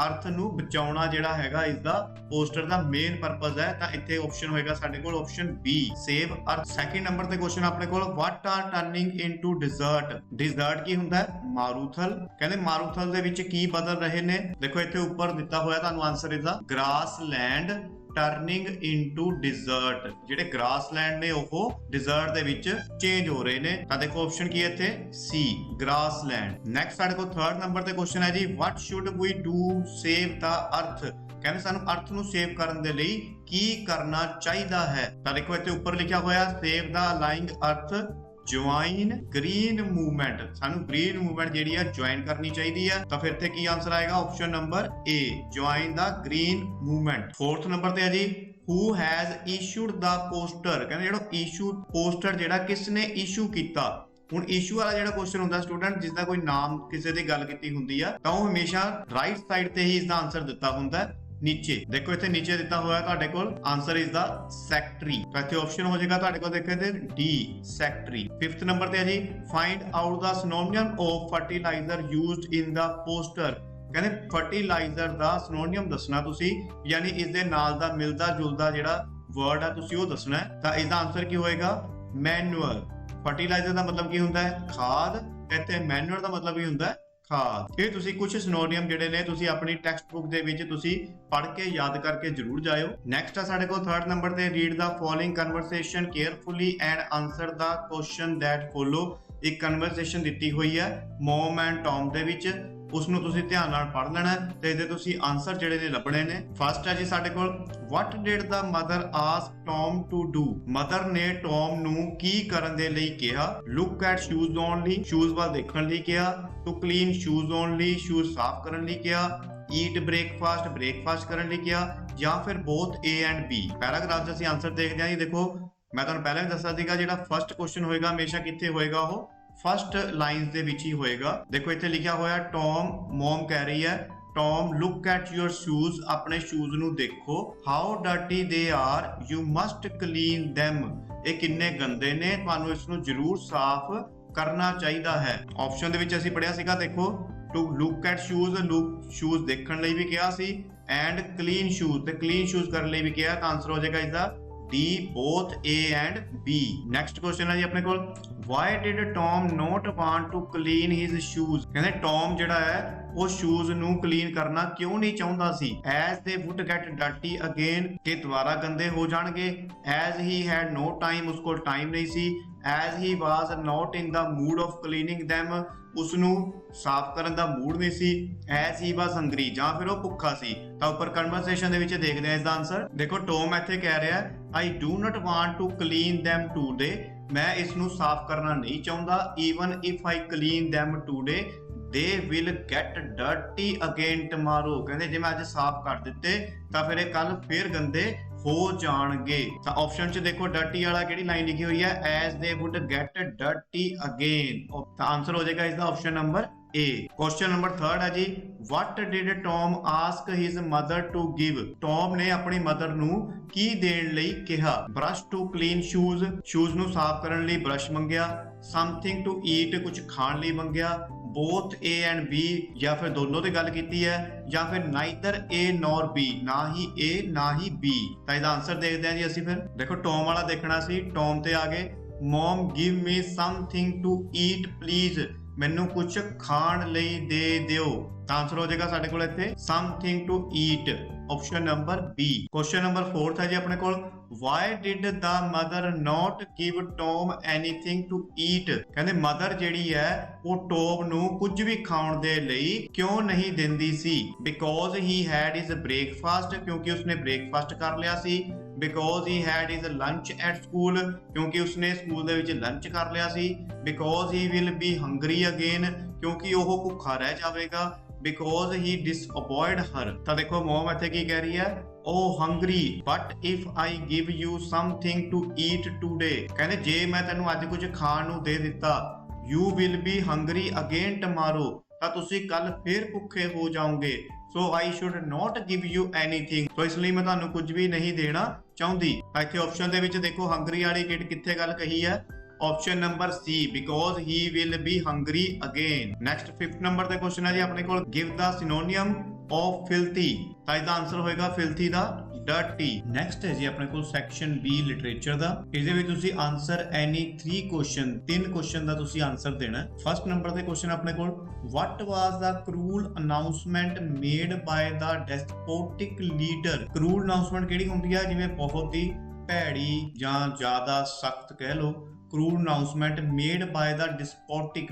ਅਰਥ ਨੂੰ ਬਚਾਉਣਾ ਜਿਹੜਾ ਹੈਗਾ ਇਸ ਦਾ ਪੋਸਟਰ ਦਾ ਮੇਨ ਪਰਪਸ ਹੈ। ਤਾਂ ਇੱਥੇ ਆਪਸ਼ਨ ਹੋਏਗਾ ਸਾਡੇ ਕੋਲ option B, save earth. Second number ਤੇ ਕੁਐਸਚਨ ਆਪਣੇ ਕੋਲ, what are turning into desert, desert ਕੀ ਹੁੰਦਾ ਹੈ, ਮਾਰੂਥਲ। ਕਹਿੰਦੇ ਮਾਰੂਥਲ ਦੇ ਵਿੱਚ ਕੀ ਬਦਲ ਰਹੇ ਨੇ, ਦੇਖੋ ਇੱਥੇ ਉੱਪਰ ਦਿੱਤਾ ਹੋਇਆ ਤੁਹਾਨੂੰ ਆਨਸਰ ਇਸਦਾ, ਗ੍ਰਾਸਲੈਂਡ ਟਰਨਿੰਗ ਇਨਟੂ ਡਿਜ਼ਰਟ, ਜਿਹੜੇ ਗ੍ਰਾਸਲੈਂਡ ਨੇ ਉਹ ਡਿਜ਼ਰਟ ਦੇ ਵਿੱਚ ਚੇਂਜ ਹੋ ਰਹੇ ਨੇ। ਤਾਂ ਦੇਖੋ ਆਪਸ਼ਨ ਕੀ ਹੈ ਇੱਥੇ, ਸੀ, ਗ੍ਰਾਸਲੈਂਡ। ਨੈਕਸਟ ਸਾਡੇ ਕੋਲ ਥਰਡ ਨੰਬਰ ਤੇ ਕੁਐਸਚਨ ਹੈ ਜੀ, ਵਾਟ ਸ਼ੁੱਡ ਵੀ ਡੂ ਸੇਵ ਦਾ ਅਰਥ, ਕਹਿੰਦੇ ਸਾਨੂੰ ਅਰਥ ਨੂੰ ਸੇਵ ਕਰਨ ਦੇ ਲਈ ਕੀ ਕਰਨਾ ਚਾਹੀਦਾ ਹੈ। ਤਾਂ ਦੇਖੋ ਇੱਥੇ ਉੱਪਰ ਲਿਖਿਆ ਹੋਇਆ, ਸੇਵ ਦਾ ਲਾਈਂਗ ਅਰਥ ਜੁਆਇਨ ਗ੍ਰੀਨ ਮੂਵਮੈਂਟ, ਸਾਨੂੰ ਗ੍ਰੀਨ ਮੂਵਮੈਂਟ ਜਿਹੜੀ ਆ ਜੁਆਇਨ ਕਰਨੀ ਚਾਹੀਦੀ ਹੈ। ਤਾਂ ਫਿਰ ਇੱਥੇ ਕੀ ਆਨਸਰ ਆਏਗਾ, ਆਪਸ਼ਨ ਨੰਬਰ ਏ, ਜੁਆਇਨ ਦਾ ਗ੍ਰੀਨ ਮੂਵਮੈਂਟ। ਫੋਰਥ ਨੰਬਰ ਤੇ ਹੈ ਜੀ, who has issued the poster, ਕਹਿੰਦੇ ਜਿਹੜਾ ਇਸ਼ੂ ਪੋਸਟਰ ਜਿਹੜਾ ਕਿਸ ਨੇ ਇਸ਼ੂ ਕੀਤਾ। ਹੁਣ ਇਸ਼ੂ ਵਾਲਾ ਜਿਹੜਾ ਕੁਐਸਚਨ ਹੁੰਦਾ ਸਟੂਡੈਂਟ, ਜਿਸ ਦਾ ਕੋਈ ਨਾਮ ਕਿਸੇ ਦੀ ਗੱਲ ਕੀਤੀ ਹੁੰਦੀ ਆ, ਤਾਂ ਉਹ ਹਮੇਸ਼ਾ ਰਾਈਟ ਸਾਈਡ ਤੇ ਹੀ ਇਸ ਦਾ ਆਨਸਰ ਦਿੱਤਾ ਹੁੰਦਾ ਨੀਚੇ। ਦੇਖੋ ਇੱਥੇ ਨੀਚੇ ਦਿੱਤਾ ਹੋਇਆ ਤੁਹਾਡੇ ਕੋਲ, ਆਨਸਰ ਇਜ਼ ਦਾ ਸੈਕਟਰੀ। ਤਾਂ ਇੱਥੇ ਆਪਸ਼ਨ ਹੋ ਜਾਏਗਾ ਤੁਹਾਡੇ ਕੋਲ ਦੇਖੋ ਤੇ ਡੀ, ਸੈਕਟਰੀ। ਫਿਫਥ ਨੰਬਰ ਤੇ ਹੈ ਜੀ, find out the synonym of fertilizer used in the poster, ਕਹਿੰਦੇ ਫਰਟੀਲਾਈਜ਼ਰ ਦਾ ਸਿਨੋਨਿਮ ਦੱਸਣਾ ਤੁਸੀਂ, ਯਾਨੀ ਇਸ ਦੇ ਨਾਲ ਦਾ ਮਿਲਦਾ ਜੁਲਦਾ ਜਿਹੜਾ ਵਰਡ ਆ ਤੁਸੀਂ ਉਹ ਦੱਸਣਾ ਹੈ। ਤਾਂ ਇਸ ਦਾ ਆਨਸਰ ਕੀ ਹੋਏਗਾ, ਮੈਨੂਅਲ। ਫਰਟੀਲਾਈਜ਼ਰ ਦਾ ਮਤਲਬ ਕੀ ਹੁੰਦਾ ਹੈ, ਖਾਦ, ਤੇ ਮੈਨੂਅਲ ਦਾ ਮਤਲਬ ਕੀ ਹੁੰਦਾ ਹੈ, ਖਾਦ। ਇਹ ਤੁਸੀਂ ਕੁਝ ਸਿਨੋਨਿਮ ਜਿਹੜੇ ਨੇ ਤੁਸੀਂ ਆਪਣੀ ਟੈਕਸਟ ਬੁੱਕ ਦੇ ਵਿੱਚ ਤੁਸੀਂ ਪੜ੍ਹ ਕੇ ਯਾਦ ਕਰਕੇ ਜ਼ਰੂਰ ਜਾਇਓ। ਨੈਕਸਟ ਆ ਸਾਡੇ ਕੋਲ ਥਰਡ ਨੰਬਰ ਤੇ, read the following conversation carefully and answer the question that follow, ਇੱਕ ਕਨਵਰਸੇਸ਼ਨ ਦਿੱਤੀ ਹੋਈ ਹੈ ਮੌਮ ਐਂਡ ਟੌਮ ਦੇ ਵਿੱਚ, ਉਸਨੂੰ ਤੁਸੀਂ ਧਿਆਨ ਨਾਲ ਪੜ੍ਹ ਲੈਣਾ ਤੇ ਇਹਦੇ ਤੁਸੀਂ ਆਨਸਰ ਜਿਹੜੇ ਨੇ ਲੱਭਣੇ ਨੇ। ਫਸਟ ਹੈ ਜੀ ਸਾਡੇ ਕੋਲ, what did the mother ask Tom to do? Mother ਨੇ ਟੌਮ ਨੂੰ ਕੀ ਕਰਨ ਦੇ ਲਈ ਕਿਹਾ? look at shoes only, shoes ਵੱਲ ਦੇਖਣ ਲਈ ਕਿਹਾ। to clean shoes only, shoes ਸਾਫ਼ ਕਰਨ ਲਈ ਕਿਹਾ। eat breakfast, ਬ੍ਰੇਕਫਾਸਟ ਕਰਨ ਲਈ ਕਿਹਾ, ਜਾਂ ਫਿਰ both A and B। Paragraph 'ਚ ਅਸੀਂ ਆਨਸਰ ਦੇਖਦੇ ਹਾਂ ਜੀ। ਦੇਖੋ ਮੈਂ ਤੁਹਾਨੂੰ ਪਹਿਲਾਂ ਵੀ ਦੱਸਿਆ ਸੀਗਾ ਜਿਹੜਾ ਫਸਟ ਕੁਐਸਚਨ ਹੋਏਗਾ ਹਮੇਸ਼ਾ ਕਿੱਥੇ ਹੋਏਗਾ, ਉਹ ਫਸਟ ਲਾਈਨਸ ਦੇ ਵਿੱਚ ਹੀ ਹੋਏਗਾ। ਦੇਖੋ ਇੱਥੇ ਲਿਖਿਆ ਹੋਇਆ ਟੌਮ, ਮੌਮ ਕਹਿ ਰਹੀ ਹੈ Tom look at your shoes, ਆਪਣੇ ਸ਼ੂਜ਼ ਨੂੰ ਦੇਖੋ। How dirty they are, you must clean them, ਇਹ ਕਿੰਨੇ ਗੰਦੇ ਨੇ, ਤੁਹਾਨੂੰ ਇਸ ਨੂੰ ਜ਼ਰੂਰ ਸਾਫ਼ ਕਰਨਾ ਚਾਹੀਦਾ ਹੈ। ਆਪਸ਼ਨ ਦੇ ਵਿੱਚ ਅਸੀਂ ਪੜਿਆ ਸੀਗਾ, ਦੇਖੋ to look at shoes, look shoes ਦੇਖਣ ਲਈ ਵੀ ਕਿਹਾ ਸੀ, ਐਂਡ ਕਲੀਨ ਸ਼ੂਜ਼, ਤੇ ਕਲੀਨ ਸ਼ੂਜ਼ ਕਰਨ ਲਈ ਵੀ ਕਿਹਾ। ਤਾਂ ਆਨਸਰ ਹੋ ਜਾਏਗਾ ਇਸਦਾ D, both A and B। Next question ਹੈ ਜੀ ਆਪਣੇ ਕੋਲ, why did Tom not want to clean his shoes? ਕਹਿੰਦੇ ਟੌਮ ਜਿਹੜਾ ਹੈ ਉਹ ਸ਼ੂਜ਼ ਨੂੰ ਕਲੀਨ ਕਰਨਾ ਕਿਉਂ ਨਹੀਂ ਚਾਹੁੰਦਾ ਸੀ? as they would get dirty again, ਕਿ ਦੁਬਾਰਾ ਗੰਦੇ ਹੋ ਜਾਣਗੇ। as he had no time, ਉਸ ਕੋਲ ਟਾਈਮ ਨਹੀਂ ਸੀ। as he was not in the mood of cleaning them, ਉਸ ਨੂੰ ਸਾਫ਼ ਕਰਨ ਦਾ ਮੂਡ ਨਹੀਂ ਸੀ। as he was hungry, ਜਾਂ ਫਿਰ ਉਹ ਭੁੱਖਾ ਸੀ। ਤਾਂ ਉੱਪਰ ਕਨਵਰਸੇਸ਼ਨ ਦੇ ਵਿੱਚ ਦੇਖਦੇ ਹਾਂ ਇਸ ਦਾ ਆਨਸਰ। ਦੇਖੋ ਟੌਮ ਇੱਥੇ ਕਹਿ ਰਿਹਾ I do not want to clean them today, ਮੈਂ ਇਸ ਨੂੰ ਸਾਫ਼ ਕਰਨਾ ਨਹੀਂ ਚਾਹੁੰਦਾ। even if I clean them today, they will get dirty again tomorrow, ਕਹਿੰਦੇ ਜੇ ਮੈਂ ਅੱਜ ਸਾਫ਼ ਕਰ ਦਿੱਤੇ ਤਾਂ ਫਿਰ ਇਹ ਕੱਲ ਫੇਰ ਗੰਦੇ ਹੋ ਜਾਣਗੇ। ਤਾਂ ਆਪਸ਼ਨ 'ਚ ਦੇਖੋ ਡਰਟੀ ਵਾਲਾ ਕਿਹੜੀ ਲਾਈਨ ਲਿਖੀ ਹੋਈ ਹੈ, as they would get dirty again। ਤਾਂ ਆਨਸਰ ਹੋ ਜਾਏਗਾ ਇਸਦਾ option number A। Question number 3 ਹੈ ਜੀ, what did Tom ask his mother to give? Tom ਨੇ ਆਪਣੀ ਮਦਰ ਨੂੰ ਕੀ ਦੇਣ ਲਈ ਕਿਹਾ? brush to clean shoes, shoes ਨੂੰ ਸਾਫ਼ ਕਰਨ ਲਈ ਬ੍ਰਸ਼ ਮੰਗਿਆ। something to eat, ਕੁਝ ਖਾਣ ਲਈ ਮੰਗਿਆ। both A and B, ਜਾਂ ਫਿਰ ਦੋਨੋਂ ਦੀ ਗੱਲ ਕੀਤੀ ਹੈ, ਜਾਂ ਫਿਰ neither A nor B, ਨਾ ਹੀ A ਨਾ ਹੀ B। ਤਾਂ ਇਹਦਾ ਆਨਸਰ ਦੇਖਦੇ ਹਾਂ ਜੀ ਅਸੀਂ। ਫਿਰ ਦੇਖੋ ਟੌਮ ਵਾਲਾ ਦੇਖਣਾ ਸੀ, ਟੌਮ ਤੇ ਆ ਗਏ mom give me something to eat please, ਮੈਨੂੰ ਕੁਝ ਖਾਣ ਲਈ ਦੇ ਦਿਓ। ਤਾਂ ਆਨਸਰ ਹੋ ਜਾਏਗਾ ਸਾਡੇ ਕੋਲ ਇੱਥੇ something to eat, option number B। Question number 4 ਹੈ ਜੀ ਆਪਣੇ ਕੋਲ, why did the mother not give Tom anything to eat? ਕਹਿੰਦੇ ਮਦਰ ਜਿਹੜੀ ਹੈ ਉਹ ਟੌਮ ਨੂੰ ਕੁਝ ਵੀ ਖਾਣ ਦੇ ਲਈ ਕਿਉਂ ਨਹੀਂ ਦਿੰਦੀ ਸੀ? because he had his breakfast, ਕਿਉਂਕਿ ਉਸਨੇ ਬ੍ਰੇਕਫਾਸਟ ਕਰ ਲਿਆ ਸੀ। because he had his lunch at school, ਕਿਉਂਕਿ ਉਸਨੇ ਸਕੂਲ ਦੇ ਵਿੱਚ ਲੰਚ ਕਰ ਲਿਆ ਸੀ। because he will be hungry again, ਕਿਉਂਕਿ ਉਹ ਭੁੱਖਾ ਰਹਿ ਜਾਵੇਗਾ। because he disappointed her, ਤਾਂ ਦੇਖੋ ਮੋਮ ਇੱਥੇ ਕੀ ਕਹਿ ਰਹੀ ਹੈ, oh hungry but if I give you something to eat today, ਕਹਿੰਦੇ ਜੇ ਮੈਂ ਤੈਨੂੰ ਅੱਜ ਕੁਝ ਖਾਣ ਨੂੰ ਦੇ ਦਿੱਤਾ, you will be hungry again tomorrow, ਤਾਂ ਤੁਸੀਂ ਕੱਲ ਫੇਰ ਭੁੱਖੇ ਹੋ ਜਾਓਗੇ। so I should not give you anything, तो ਇਸ ਲਈ ਮੈਂ ਤੁਹਾਨੂੰ ਕੁਝ ਵੀ ਨਹੀਂ ਦੇਣਾ ਚਾਹੁੰਦੀ। ਤਾਂ ਇੱਥੇ ਆਪਸ਼ਨ ਦੇ ਵਿੱਚ ਦੇਖੋ ਹੰਗਰੀ ਵਾਲੀ ਕਿੱਥੇ ਗੱਲ ਕਹੀ ਹੈ, option number C, because he will be hungry again। Next 5th number ਤੇ ਕੁਐਸਚਨ ਹੈ ਜੀ ਆਪਣੇ ਕੋਲ, give the synonym of filthy, ਤਾਂ ਇਹਦਾ ਆਨਸਰ ਹੋਏਗਾ filthy ਦਾ dirty। ਨੈਕਸਟ ਹੈ ਜੀ ਆਪਣੇ ਕੋਲ ਸੈਕਸ਼ਨ B ਲਿਟਰੇਚਰ ਦਾ। ਇਹਦੇ ਵਿੱਚ ਤੁਸੀਂ ਆਨਸਰ ਐਨੀ 3 ਕੁਐਸਚਨ ਦਾ ਤੁਸੀਂ ਆਨਸਰ ਦੇਣਾ ਹੈ। ਫਸਟ ਨੰਬਰ ਤੇ ਕੁਐਸਚਨ ਆਪਣੇ ਕੋਲ, what was the cruel announcement made by the despotic leader? cruel announcement ਕਿਹੜੀ ਹੁੰਦੀ ਹੈ, ਜਿਵੇਂ ਬਹੁਤ ਹੀ ਭੈੜੀ ਜਾਂ ਜ਼ਿਆਦਾ ਸਖਤ ਕਹਿ ਲਓ। cruel announcement made by the despotic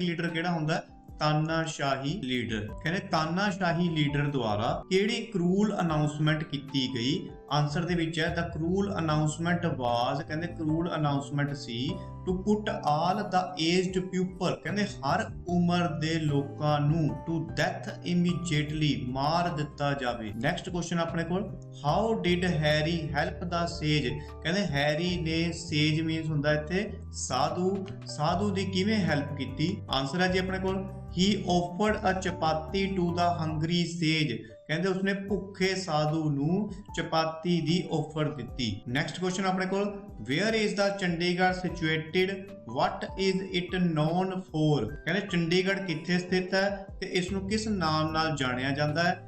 leader ਕਿਹੜਾ ਹੁੰਦਾ, ਤਾਨਾਸ਼ਾਹੀ ਲੀਡਰ। ਕਹਿੰਦੇ ਤਾਨਾਸ਼ਾਹੀ ਲੀਡਰ ਦੁਆਰਾ ਕਿਹੜੀ ਕਰੂਲ ਅਨਾਉਂਸਮੈਂਟ ਕੀਤੀ ਗਈ? ਆਨਸਰ ਦੇ ਵਿੱਚ ਹੈ the cruel announcement was, ਕਹਿੰਦੇ ਕਰੂਲ ਅਨਾਉਂਸਮੈਂਟ ਸੀ to put all the aged people, ਕਹਿੰਦੇ ਹਰ ਉਮਰ ਦੇ ਲੋਕਾਂ ਨੂੰ to death immediately, ਮਾਰ ਦਿੱਤਾ ਜਾਵੇ। ਨੈਕਸਟ ਕੁਐਸਚਨ ਆਪਣੇ ਕੋਲ, how did Harry help the sage? ਕਹਿੰਦੇ ਹੈਰੀ ਨੇ, ਸੇਜ ਮੀਨਸ ਹੁੰਦਾ ਇੱਥੇ ਸਾਧੂ ਦੀ ਕਿਵੇਂ ਹੈਲਪ ਕੀਤੀ? ਆਨਸਰ ਹੈ ਜੀ ਆਪਣੇ ਕੋਲ he offered a chapati to the hungry sage, ਕਹਿੰਦੇ ਉਸਨੇ ਭੁੱਖੇ ਸਾਧੂ ਨੂੰ ਚਪਾਤੀ ਦੀ ਆਫਰ ਦਿੱਤੀ। ਨੈਕਸਟ ਕੁਐਸਚਨ ਆਪਣੇ ਕੋਲ, where is the Chandigarh situated, what is it known for? ਕਹਿੰਦੇ ਚੰਡੀਗੜ੍ਹ ਕਿੱਥੇ ਸਥਿਤ ਹੈ ਤੇ ਇਸ ਨੂੰ ਕਿਸ ਨਾਮ ਨਾਲ ਜਾਣਿਆ ਜਾਂਦਾ ਹੈ?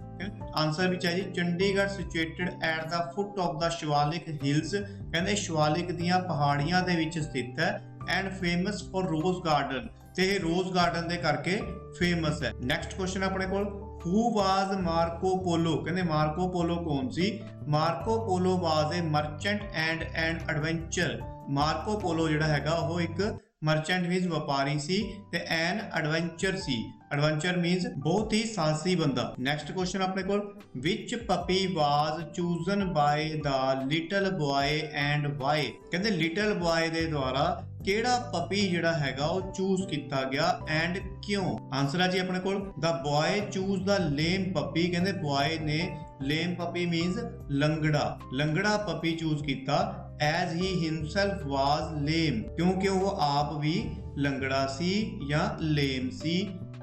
ਆਨਸਰ ਵਿੱਚ ਹੈ ਜੀ Chandigarh situated at the foot of the Shivalik Hills, ਕਹਿੰਦੇ ਸ਼ਿਵਾਲਿਕ ਦੀਆਂ ਪਹਾੜੀਆਂ ਦੇ ਵਿੱਚ ਸਥਿਤ ਹੈ। And famous for rose garden, ਤੇ ਇਹ ਰੋਜ਼ ਗਾਰਡਨ ਦੇ ਕਰਕੇ ਫੇਮਸ ਹੈ। ਨੈਕਸਟ ਕੁਐਸਚਨ ਆਪਣੇ ਕੋਲ, who was Marco Polo? ਕਹਿੰਦੇ ਮਾਰਕੋ ਪੋਲੋ ਕੌਣ ਸੀ? Marco Polo was a merchant and an adventurer। Marco Polo ਜਿਹੜਾ ਹੈਗਾ ਉਹ ਇੱਕ ਮਰਚੈਂਟ ਮੀਨਸ ਵਪਾਰੀ ਸੀ ਤੇ ਐਨ ਐਡਵੈਂਚਰ ਸੀ। ਐਡਵੈਂਚਰ ਮੀਨਸ ਬਹੁਤ ਹੀ ਸਾਹਸੀ ਬੰਦਾ। ਨੈਕਸਟ ਕੁਐਸਚਨ ਆਪਣੇ ਕੋਲ, which puppy was chosen by the little boy and why. ਕਹਿੰਦੇ ਲਿਟਲ ਬॉय ਦੇ ਦੁਆਰਾ ਕਿਹੜਾ ਪਪੀ ਜਿਹੜਾ ਹੈਗਾ ਉਹ ਚੂਜ਼ ਕੀਤਾ ਗਿਆ ਐਂਡ ਕਿਉਂ। ਆਨਸਰ ਹੈ ਜੀ ਆਪਣੇ ਕੋਲ the boy choose the lame puppy. ਕਹਿੰਦੇ ਬॉय ਨੇ ਲੇਮ ਪਪੀ ਮੀਨਸ ਲੰਗੜਾ ਪਪੀ ਚੂਜ਼ ਕੀਤਾ as he himself was lame, ਕਿਉਂਕਿ ਉਹ ਆਪ ਵੀ ਲੰਗੜਾ ਸੀ ਜਾਂ lame C.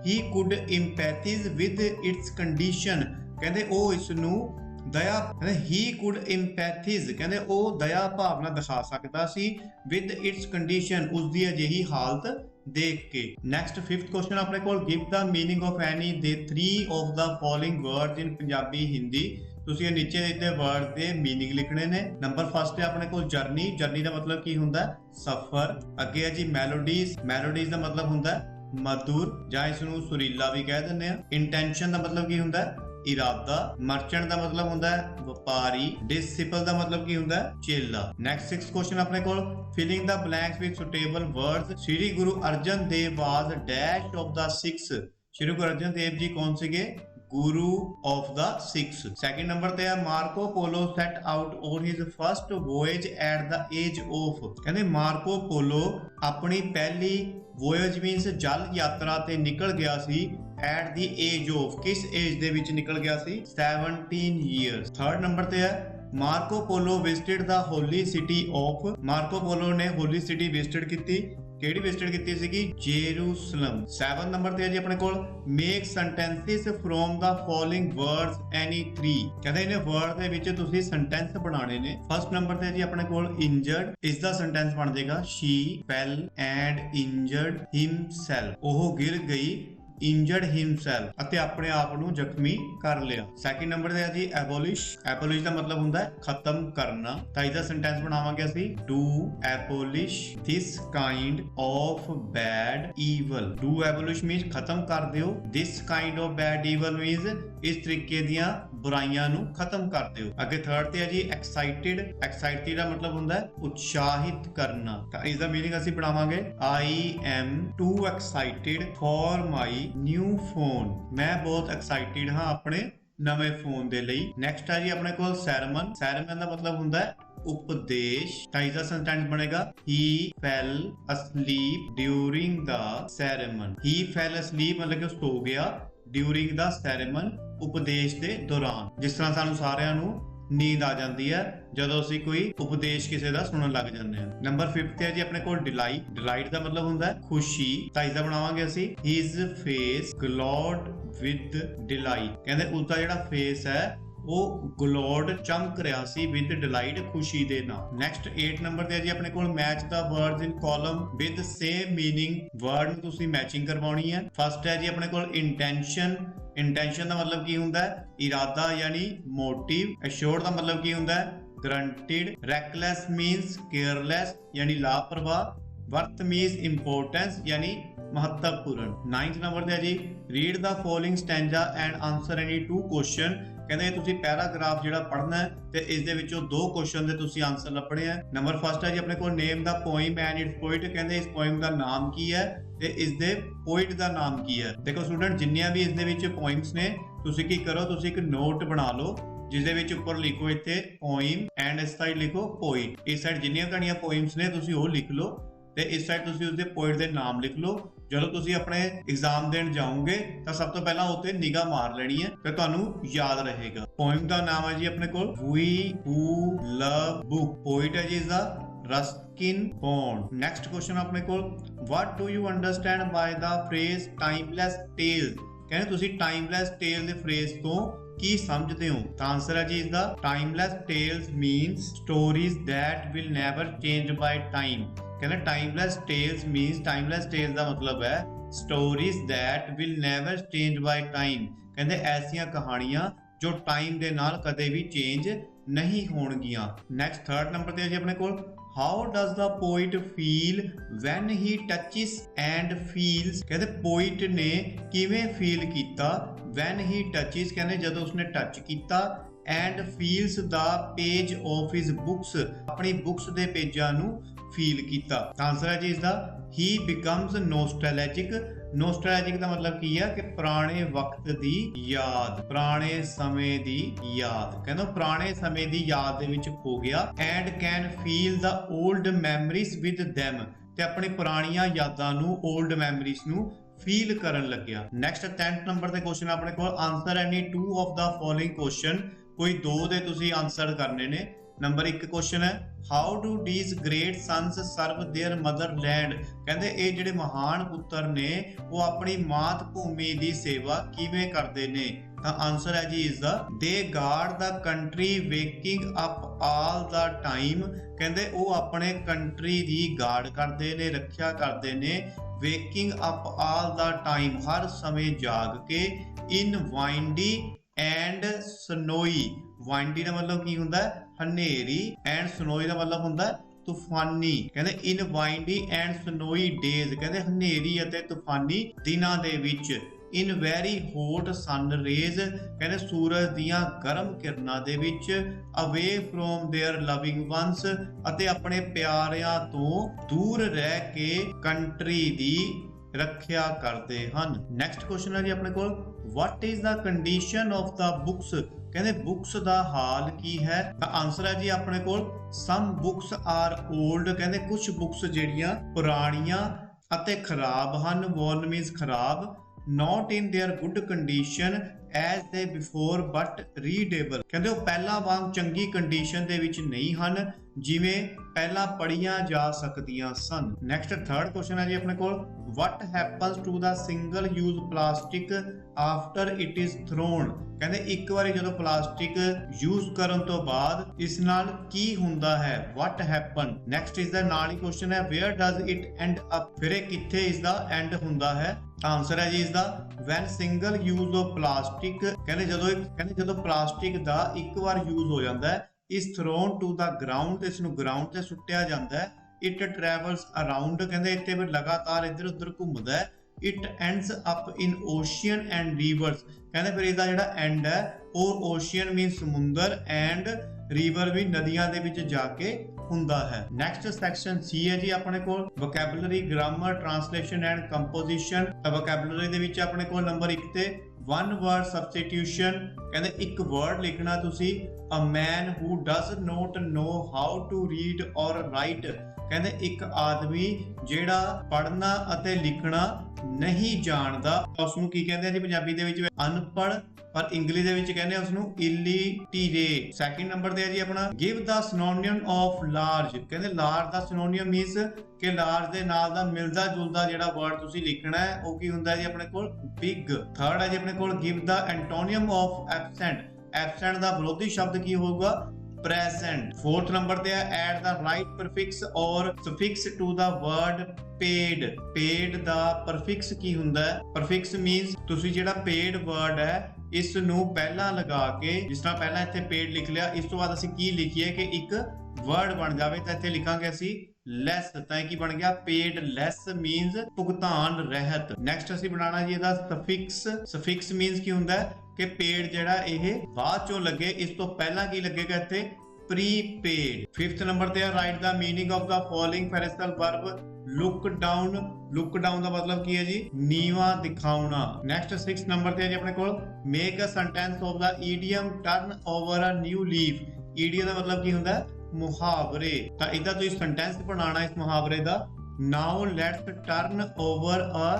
he could empathize with its condition, ਕਹਿੰਦੇ ਉਹ ਇਸ ਨੂੰ ਦਇਆ, he could empathize ਕਹਿੰਦੇ ਉਹ ਦਇਆ ਭਾਵਨਾ ਦਿਖਾ ਸਕਦਾ ਸੀ with its condition, ਉਸ ਦੀ ਅਜਿਹੀ ਹਾਲਤ ਦੇਖ ਕੇ। ਨੈਕਸਟ 5th ਕੁਐਸਚਨ ਆਪਣੇ ਕੋਲ, give the meaning of any the 3 of the following words in Punjabi Hindi. ਤੁਸੀਂ ਇਹ ਨੀਚੇ ਦਿੱਤੇ ਵਰਡ ਦੇ ਮੀਨਿੰਗ ਲਿਖਣੇ ਨੇ। ਨੰਬਰ ਫਸਟ ਹੈ ਆਪਣੇ ਕੋਲ ਜਰਨੀ। ਜਰਨੀ ਦਾ ਮਤਲਬ ਕੀ ਹੁੰਦਾ? ਸਫ਼ਰ। ਅੱਗੇ ਹੈ ਜੀ ਮੈਲੋਡੀਜ਼। ਮੈਲੋਡੀਜ਼ ਦਾ ਮਤਲਬ ਹੁੰਦਾ ਮਧੁਰ ਜਾਂ ਇਸ ਨੂੰ ਸੁਰੀਲਾ ਵੀ ਕਹਿ ਦਿੰਦੇ ਆ। ਇੰਟੈਂਸ਼ਨ ਦਾ ਮਤਲਬ ਕੀ ਹੁੰਦਾ? ਇਰਾਦਾ। ਮਰਚੈਂਟ ਦਾ ਮਤਲਬ ਹੁੰਦਾ ਵਪਾਰੀ। ਡਿਸਿਪਲ ਦਾ ਮਤਲਬ ਕੀ ਹੁੰਦਾ? ਚੇਲਾ। ਨੈਕਸਟ 6th ਕੁਐਸਚਨ ਆਪਣੇ ਕੋਲ, filling the blanks with suitable words. Shri Guru Arjan Dev was dash of the 6। Shri Guru Arjan Dev ji ਕੌਣ ਸੀਗੇ? Guru of the 6। Second number ਤੇ ਹੈ Marco Polo set out on his first voyage at the age of. ਕਹਿੰਦੇ ਮਾਰਕੋ ਪੋਲੋ ਆਪਣੀ ਪਹਿਲੀ ਵੋਏਜ means ਜਲ ਯਾਤਰਾ ਤੇ ਨਿਕਲ ਗਿਆ ਸੀ ਐਟ ਦੀ ਏਜ ਆਫ। ਕਿਸ ਏਜ ਦੇ ਵਿੱਚ ਨਿਕਲ ਗਿਆ ਸੀ? 17 ਇਅਰਸ। ਥਰਡ ਨੰਬਰ ਤੇ ਹੈ Marco Polo visited the holy city of. Marco Polo ਨੇ ਹੋਲੀ ਸਿਟੀ ਵਿਜ਼ਿਟ ਕੀਤੀ। ਕਿਹੜੀ ਵਿਜ਼ਿਟ ਕੀਤੀ ਸੀਗੀ? ਜੇਰੂਸਲਮ। 7 ਨੰਬਰ ਤੇ ਹੈ ਜੀ ਆਪਣੇ ਕੋਲ make sentences from the following words any 3। ਕਹਿੰਦੇ ਇਹਨੇ ਵਰਡ ਦੇ ਵਿੱਚ ਤੁਸੀਂ ਸੈਂਟੈਂਸ ਬਣਾਉਣੇ ਨੇ। ਫਸਟ ਨੰਬਰ ਤੇ ਹੈ ਜੀ ਆਪਣੇ ਕੋਲ ਇੰਜਰਡ। ਇਸ ਦਾ ਸੈਂਟੈਂਸ ਬਣ ਜਾਏਗਾ she fell and injured himself। ਉਹ ਗਿਰ ਗਈ injured himself ਅਤੇ ਆਪਣੇ ਆਪ ਨੂੰ ਜ਼ਖਮੀ ਕਰ ਲਿਆ। ਸੈਕਿੰਡ ਨੰਬਰ ਤੇ ਹੈ ਜੀ ਐਬੋਲਿਸ਼। ਐਬੋਲਿਸ਼ ਦਾ ਮਤਲਬ ਹੁੰਦਾ ਹੈ ਖਤਮ ਕਰਨਾ। ਤਾਂ ਇਹਦਾ ਸੈਂਟੈਂਸ ਬਣਾਵਾਂਗੇ ਅਸੀਂ do abolish this kind of bad evil। do abolish means ਖਤਮ ਕਰ ਦਿਓ। this kind of bad evil means ਇਸ ਤਰੀਕੇ ਦੀਆਂ ਬੁਰਾਈਆਂ ਨੂੰ ਖਤਮ ਕਰ ਦਿਓ। ਅੱਗੇ ਥਰਡ ਤੇ ਹੈ ਜੀ ਐਕਸਾਈਟਿਡ। ਐਕਸਾਈਟਿਡ ਦਾ ਮਤਲਬ ਹੁੰਦਾ ਹੈ ਉਤਸ਼ਾਹਿਤ ਕਰਨਾ। ਤਾਂ ਇਸ ਦਾ ਮੀਨਿੰਗ ਅਸੀਂ ਬਣਾਵਾਂਗੇ I am too excited for my new phone. ਮੈਂ ਬਹੁਤ ਐਕਸਾਈਟਿਡ ਹਾਂ ਆਪਣੇ ਨਵੇਂ ਫੋਨ ਦੇ ਲਈ। ਨੈਕਸਟ ਹੈ ਜੀ ਆਪਣੇ ਕੋਲ ਸੈਰਮਨ। ਸੈਰਮਨ ਦਾ ਮਤਲਬ ਹੁੰਦਾ ਹੈ ਉਪਦੇਸ਼। ਤਾਂ ਇਸ ਦਾ ਸੈਂਟੈਂਸ ਬਣੇਗਾ he fell asleep during the ceremony। he fell asleep ਮਤਲਬ ਕਿ ਸੋ ਗਿਆ during the ceremony ਉਪਦੇਸ਼ ਦੇ ਦੌਰਾਨ। ਜਿਸ ਤਰ੍ਹਾਂ ਸਾਨੂੰ ਸਾਰਿਆਂ ਨੂੰ ਨੀਂਦ ਆ ਜਾਂਦੀ ਹੈ ਜਦੋਂ ਅਸੀਂ ਕੋਈ ਉਪਦੇਸ਼ ਕਿਸੇ ਦਾ ਸੁਣਨ ਲੱਗ ਜਾਂਦੇ ਹਾਂ। ਨੰਬਰ 5 ਤੇ ਹੈ ਜੀ ਆਪਣੇ ਕੋਲ ਡਿਲਾਈਟ। ਡਿਲਾਈਟ ਦਾ ਮਤਲਬ ਹੁੰਦਾ ਹੈ ਖੁਸ਼ੀ। ਤਾਂ ਇਸ ਦਾ ਬਣਾਵਾਂਗੇ ਅਸੀਂ his face glowed with delight। ਕਹਿੰਦੇ ਉਸ ਦਾ ਜਿਹੜਾ ਫੇਸ ਹੈ ਉਹ ਗਲੋਡ ਚਮਕ ਰਿਹਾ ਸੀ ਵਿਦ ਡਿਲਾਈਟ ਖੁਸ਼ੀ ਦੇ ਨਾਲ। ਨੈਕਸਟ 8 ਨੰਬਰ ਤੇ ਹੈ ਜੀ ਆਪਣੇ ਕੋਲ match the words in column with same meaning. Word ਨੂੰ ਤੁਸੀਂ ਮੈਚਿੰਗ ਕਰਵਾਉਣੀ ਹੈ। ਫਸਟ ਹੈ ਜੀ ਆਪਣੇ ਕੋਲ ਇੰਟੈਂਸ਼ਨ। ਇੰਟੈਂਸ਼ਨ ਦਾ ਮਤਲਬ ਕੀ ਹੁੰਦਾ ਹੈ? ਇਰਾਦਾ ਯਾਨੀ ਮੋਟਿਵ। ਅਸ਼ੋਰਡ ਦਾ ਮਤਲਬ ਕੀ ਹੁੰਦਾ ਹੈ? ਗਰੰਟਿਡ। ਰੈਕਲੈਸ ਮੀਨਸ ਕੇਅਰਲੈਸ ਯਾਨੀ ਲਾਪਰਵਾਹ। ਵਰਥ ਮੀਨਸ ਇੰਪੋਰਟੈਂਸ ਯਾਨੀ ਮਹੱਤਵਪੂਰਨ। 9th ਨੰਬਰ ਤੇ ਹੈ ਜੀ read the following stanza and answer any 2 question. ਕਹਿੰਦੇ ਤੁਸੀਂ ਪੈਰਾਗ੍ਰਾਫ ਜਿਹੜਾ ਪੜ੍ਹਨਾ ਹੈ ਤੇ ਇਸ ਦੇ ਵਿੱਚੋਂ 2 ਕੁਐਸਚਨ ਦੇ ਤੁਸੀਂ ਆਨਸਰ ਲੱਭਣੇ ਆ। ਨੰਬਰ ਫਸਟ ਹੈ ਜੀ ਆਪਣੇ ਕੋਲ ਨੇਮ ਦਾ ਪੋਇਮ ਐਂਡ ਇਟਸ ਪੋਇਟ। ਕਹਿੰਦੇ ਇਸ ਪੋਇਮ ਦਾ ਨਾਮ ਕੀ ਹੈ ਤੇ ਇਸ ਦੇ ਪੋਇਟ ਦਾ ਨਾਮ ਕੀ ਹੈ। ਦੇਖੋ ਸਟੂਡੈਂਟ ਜਿੰਨੀਆਂ ਵੀ ਇਸ ਦੇ ਵਿੱਚ ਪੋਇਮਸ ਨੇ ਤੁਸੀਂ ਕੀ ਕਰੋ, ਤੁਸੀਂ ਇੱਕ ਨੋਟ ਬਣਾ ਲਓ ਜਿਸ ਦੇ ਵਿੱਚ ਉੱਪਰ ਲਿਖੋ ਇੱਥੇ ਪੋਇਮ ਐਂਡ ਇਸ ਸਾਈਡ ਲਿਖੋ ਪੋਇਟ। ਇਸ ਸਾਈਡ ਜਿੰਨੀਆਂ ਤੁਹਾਡੀਆਂ ਪੋਇਮਸ ਨੇ ਤੁਸੀਂ ਉਹ ਲਿਖ ਲਓ ਤੇ ਇਸ ਸਾਈਡ ਤੁਸੀਂ ਉਸਦੇ ਪੋਇਟ ਦੇ ਨਾਮ ਲਿਖ ਲਓ। ਜਦੋਂ ਤੁਸੀਂ ਆਪਣੇ ਐਗਜ਼ਾਮ ਦੇਣ ਜਾਓਗੇ ਤਾਂ ਸਭ ਤੋਂ ਪਹਿਲਾਂ ਉੱਤੇ ਨਿਗਾਹ ਮਾਰ ਲੈਣੀ ਹੈ ਫਿਰ ਤੁਹਾਨੂੰ ਯਾਦ ਰਹੇਗਾ। ਪੋਇਮ ਦਾ ਨਾਮ ਹੈ ਜੀ ਆਪਣੇ ਕੋਲ We Who Love Book। Poet ਹੈ ਜੀ ਇਸ ਦਾ ਰਸਕਿਨ ਬੌਂਡ। ਨੈਕਸਟ ਕੁਐਸਚਨ ਆਪਣੇ ਕੋਲ What do you understand by the phrase timeless tales। ਕਹਿੰਦੇ ਤੁਸੀਂ ਟਾਈਮਲੈਸ ਟੇਲ ਦੇ ਫਰੇਜ਼ ਤੋਂ ਕੀ ਸਮਝਦੇ ਹੋ। ਤਾਂ ਆਨਸਰ ਹੈ ਜੀ ਇਸ ਦਾ timeless tales means stories that will never change by time। ਕਹਿੰਦੇ timeless tales means timeless tales ਦਾ ਮਤਲਬ ਹੈ stories that will never change by time। ਕਹਿੰਦੇ ਐਸੀਆਂ ਕਹਾਣੀਆਂ ਜੋ ਟਾਈਮ ਦੇ ਨਾਲ ਕਦੇ ਵੀ ਚੇਂਜ ਨਹੀਂ ਹੋਣਗੀਆਂ। ਨੈਕਸਟ ਥਰਡ ਨੰਬਰ ਤੇ ਹੈ ਜੀ ਆਪਣੇ ਕੋਲ How does the poet feel when he touches and feels। ਕਹਿੰਦੇ ਪੋਇਟ ਨੇ ਕਿਵੇਂ ਫੀਲ ਕੀਤਾ when he touches ਕਹਿੰਦੇ ਜਦੋਂ ਉਸਨੇ ਟੱਚ ਕੀਤਾ and feels the page of his books ਆਪਣੀ ਬੁੱਕਸ ਦੇ ਪੇਜਾਂ ਨੂੰ ਫੀਲ ਕੀਤਾ। ਆਨਸਰ ਹੈ ਜੀ ਇਸ ਦਾ he becomes nostalgic। ਨੋਸਟੈਲਜਿਕ ਦਾ ਮਤਲਬ ਕੀ ਆ ਕਿ ਪੁਰਾਣੇ ਵਕਤ ਦੀ ਯਾਦ, ਪੁਰਾਣੇ ਸਮੇਂ ਦੀ ਯਾਦ। ਕਹਿੰਦਾ ਪੁਰਾਣੇ ਸਮੇਂ ਦੀ ਯਾਦ ਦੇ ਵਿੱਚ ਖੋ ਗਿਆ and can feel the old memories with them, ਤੇ ਆਪਣੀ ਪੁਰਾਣੀਆਂ ਯਾਦਾਂ ਨੂੰ, 올ਡ ਮੈਮਰੀਜ਼ ਨੂੰ ਫੀਲ ਕਰਨ ਲੱਗਿਆ। ਨੈਕਸਟ 10th ਨੰਬਰ ਤੇ ਕੁਐਸਚਨ ਆਪਣੇ ਕੋਲ, answer any 2 of the following question, ਕੋਈ 2 ਦੇ ਤੁਸੀਂ ਆਨਸਰ ਕਰਨੇ ਨੇ। ਨੰਬਰ 1 ਕੁਐਸਚਨ ਹੈ how do these great sons serve their motherland। ਕਹਿੰਦੇ ਇਹ ਜਿਹੜੇ ਮਹਾਨ ਪੁੱਤਰ ਨੇ ਉਹ ਆਪਣੀ ਮਾਤ ਭੂਮੀ ਦੀ ਸੇਵਾ ਕਿਵੇਂ ਕਰਦੇ ਨੇ। ਤਾਂ ਆਨਸਰ ਹੈ ਜੀ ਇਸ ਦਾ they guard the country waking up all the time। ਕਹਿੰਦੇ ਉਹ ਆਪਣੇ ਕੰਟਰੀ ਦੀ ਗਾਰਡ ਕਰਦੇ ਨੇ, ਰੱਖਿਆ ਕਰਦੇ ਨੇ, waking up all the time ਹਰ ਸਮੇਂ ਜਾਗ ਕੇ, in windy and snowy। ਵਾਈਂਡੀ ਦਾ ਮਤਲਬ ਕੀ ਹੁੰਦਾ ਹੈ? ਹਨੇਰੀ, ਐਂਡ ਸਨੋਈ ਦਾ ਮਤਲਬ ਹੁੰਦਾ ਤੂਫਾਨੀ। ਕਹਿੰਦੇ ਇਨ ਵਾਈਂਡੀ ਐਂਡ ਸਨੋਈ ਡੇਜ਼, ਕਹਿੰਦੇ ਹਨੇਰੀ ਅਤੇ ਤੂਫਾਨੀ ਦਿਨਾਂ ਦੇ ਵਿੱਚ, ਇਨ ਵੈਰੀ ਹੌਟ ਸਨ ਰੇਜ਼, ਕਹਿੰਦੇ ਸੂਰਜ ਦੀਆਂ ਗਰਮ ਕਿਰਨਾਂ ਦੇ ਵਿੱਚ, ਅਵੇ ਫਰੋਮ देयर ਲਵਿੰਗ ਵਨਸ, ਅਤੇ ਆਪਣੇ ਪਿਆਰਿਆਂ ਤੋਂ ਦੂਰ ਰਹਿ ਕੇ ਕੰਟਰੀ ਦੀ ਰੱਖਿਆ ਕਰਦੇ ਹਨ। ਨੈਕਸਟ ਕੁਐਸਚਨ ਹੈ ਜੀ ਆਪਣੇ ਕੋਲ what is the condition of the books। ਕਹਿੰਦੇ ਬੁੱਕਸ ਦਾ ਹਾਲ ਕੀ ਹੈ। ਤਾਂ ਆਨਸਰ ਹੈ ਜੀ ਆਪਣੇ ਕੋਲ some books are old। ਕਹਿੰਦੇ ਕੁਝ ਬੁੱਕਸ ਜਿਹੜੀਆਂ ਪੁਰਾਣੀਆਂ ਅਤੇ ਖਰਾਬ ਹਨ, worn means ਖਰਾਬ, not in their good condition as they before but readable। ਕਹਿੰਦੇ ਉਹ ਪਹਿਲਾਂ ਵਾਂਗ ਚੰਗੀ ਕੰਡੀਸ਼ਨ ਦੇ ਵਿੱਚ ਨਹੀਂ ਹਨ ਜਿਵੇਂ ਪਹਿਲਾਂ ਪੜ੍ਹੀਆਂ ਜਾ ਸਕਦੀਆਂ ਸਨ। ਨੈਕਸਟ 3rd ਕੁਐਸਚਨ ਹੈ ਜੀ ਆਪਣੇ ਕੋਲ what happens to the single use plastic after it is thrown। ਕਹਿੰਦੇ ਇੱਕ ਵਾਰੀ ਜਦੋਂ ਪਲਾਸਟਿਕ ਯੂਜ਼ ਕਰਨ ਤੋਂ ਬਾਅਦ ਇਸ ਨਾਲ ਕੀ ਹੁੰਦਾ ਹੈ, what happen। ਨੈਕਸਟ ਇਸ ਦਾ ਨਾਲ ਹੀ ਕੁਐਸਚਨ ਹੈ where does it end up। ਫਿਰ ਇਹ ਕਿੱਥੇ ਇਸ ਦਾ ਐਂਡ ਹੁੰਦਾ ਹੈ। ਆਨਸਰ ਹੈ ਜੀ ਇਸ ਦਾ when single use of plastic। ਕਹਿੰਦੇ ਜਦੋਂ ਪਲਾਸਟਿਕ ਦਾ ਇੱਕ ਵਾਰ ਯੂਜ਼ ਹੋ ਜਾਂਦਾ ਹੈ, is thrown to the ground, ਤੇ ਇਸ ਨੂੰ ਗਰਾਊਂਡ ਤੇ ਸੁੱਟਿਆ ਜਾਂਦਾ ਹੈ, it travels around। ਕਹਿੰਦੇ ਇੱਥੇ ਵੀ ਲਗਾਤਾਰ ਇੱਧਰ ਉੱਧਰ ਘੁੰਮਦਾ ਹੈ, it ends up in ocean and rivers। ਕਹਿੰਦੇ ਫਿਰ ਇਹਦਾ ਜਿਹੜਾ ਐਂਡ ਹੈ ਉਹ ocean means ਸਮੁੰਦਰ and river ਵੀ ਨਦੀਆਂ ਦੇ ਵਿੱਚ ਜਾ ਕੇ ਹੁੰਦਾ ਹੈ। ਨੈਕਸਟ ਸੈਕਸ਼ਨ ਸੀ ਹੈ ਜੀ ਆਪਣੇ ਕੋਲ vocabulary, grammar, translation and composition. ਤਾਂ ਵੋਕੈਬਲਰੀ ਦੇ ਵਿੱਚ ਆਪਣੇ ਕੋਲ ਨੰਬਰ 1 ਤੇ one word substitution। ਕਹਿੰਦੇ ਇੱਕ ਵਰਡ ਲਿਖਣਾ ਤੁਸੀਂ, a man who does not know how to read or write। ਕਹਿੰਦੇ ਇੱਕ ਆਦਮੀ ਜਿਹੜਾ ਪੜ੍ਹਨਾ ਅਤੇ ਲਿਖਣਾ ਨਹੀਂ ਜਾਣਦਾ, ਉਸ ਨੂੰ ਕੀ ਕਹਿੰਦੇ ਆ ਜੀ ਪੰਜਾਬੀ ਦੇ ਵਿੱਚ? ਅਨਪੜ੍ਹ। ਪਰ ਇੰਗਲਿਸ਼ ਦੇ ਵਿੱਚ ਕਹਿੰਦੇ ਆ ਉਸ ਨੂੰ illiterate। ਸੈਕਿੰਡ ਨੰਬਰ ਤੇ ਹੈ ਜੀ ਆਪਣਾ give the synonym of large। ਕਹਿੰਦੇ large ਦਾ synonym means ਕਿ large ਦੇ ਨਾਲ ਦਾ ਮਿਲਦਾ ਜੁਲਦਾ ਜਿਹੜਾ ਵਰਡ ਤੁਸੀਂ ਲਿਖਣਾ ਹੈ ਉਹ ਕੀ ਹੁੰਦਾ ਜੀ ਆਪਣੇ ਕੋਲ? big। ਥਰਡ ਹੈ ਜੀ ਆਪਣੇ ਕੋਲ give the antonym of absent। absent ਦਾ ਵਿਰੋਧੀ ਸ਼ਬਦ ਕੀ ਹੋਊਗਾ? present। fourth ਨੰਬਰ ਤੇ ਹੈ add the right prefix or suffix to the word paid। paid the prefix ਕੀ ਹੁੰਦਾ ਹੈ? prefix means ਤੁਸੀਂ ਜਿਹੜਾ paid word ਹੈ ਇਸ ਨੂੰ ਪਹਿਲਾਂ ਲਗਾ ਕੇ, ਜਿਸ ਤਰ੍ਹਾਂ ਪਹਿਲਾਂ ਇੱਥੇ paid ਲਿਖ ਲਿਆ, ਇਸ ਤੋਂ ਬਾਅਦ ਅਸੀਂ ਕੀ ਲਿਖੀਏ ਕਿ ਇੱਕ ਵਰਡ ਬਣ ਜਾਵੇ, ਤਾਂ ਇੱਥੇ ਲਿਖਾਂਗੇ ਅਸੀਂ less। ਤਾਂ ਇਹ ਕੀ ਬਣ ਗਿਆ? paid less means ਭੁਗਤਾਨ ਰਹਿਤ। ਨੈਕਸਟ ਅਸੀਂ ਬਣਾਉਣਾ ਜੀ ਇਹਦਾ suffix। suffix means ਕੀ ਹੁੰਦਾ ਹੈ ਕਿ paid ਜਿਹੜਾ ਇਹ ਬਾਅਦ ਚੋਂ ਲੱਗੇ, ਇਸ ਤੋਂ ਪਹਿਲਾਂ ਕੀ ਲੱਗੇਗਾ ਇੱਥੇ? prepaid। 5th ਨੰਬਰ ਤੇ ਹੈ write the meaning of the following phrasal verb look down। look down ਦਾ ਮਤਲਬ ਕੀ ਹੈ ਜੀ? ਨੀਵਾਂ ਦਿਖਾਉਣਾ। ਨੈਕਸਟ 6th ਨੰਬਰ ਤੇ ਹੈ ਜੀ ਆਪਣੇ ਕੋਲ make a sentence of the idiom turn over a new leaf। idiom ਦਾ ਮਤਲਬ ਕੀ ਹੁੰਦਾ? ਮੁਹਾਵਰੇ। ਤਾਂ ਇਹਦਾ ਤੁਸੀਂ ਸੈਂਟੈਂਸ ਬਣਾਉਣਾ ਇਸ ਮੁਹਾਵਰੇ ਦਾ, now let's turn over a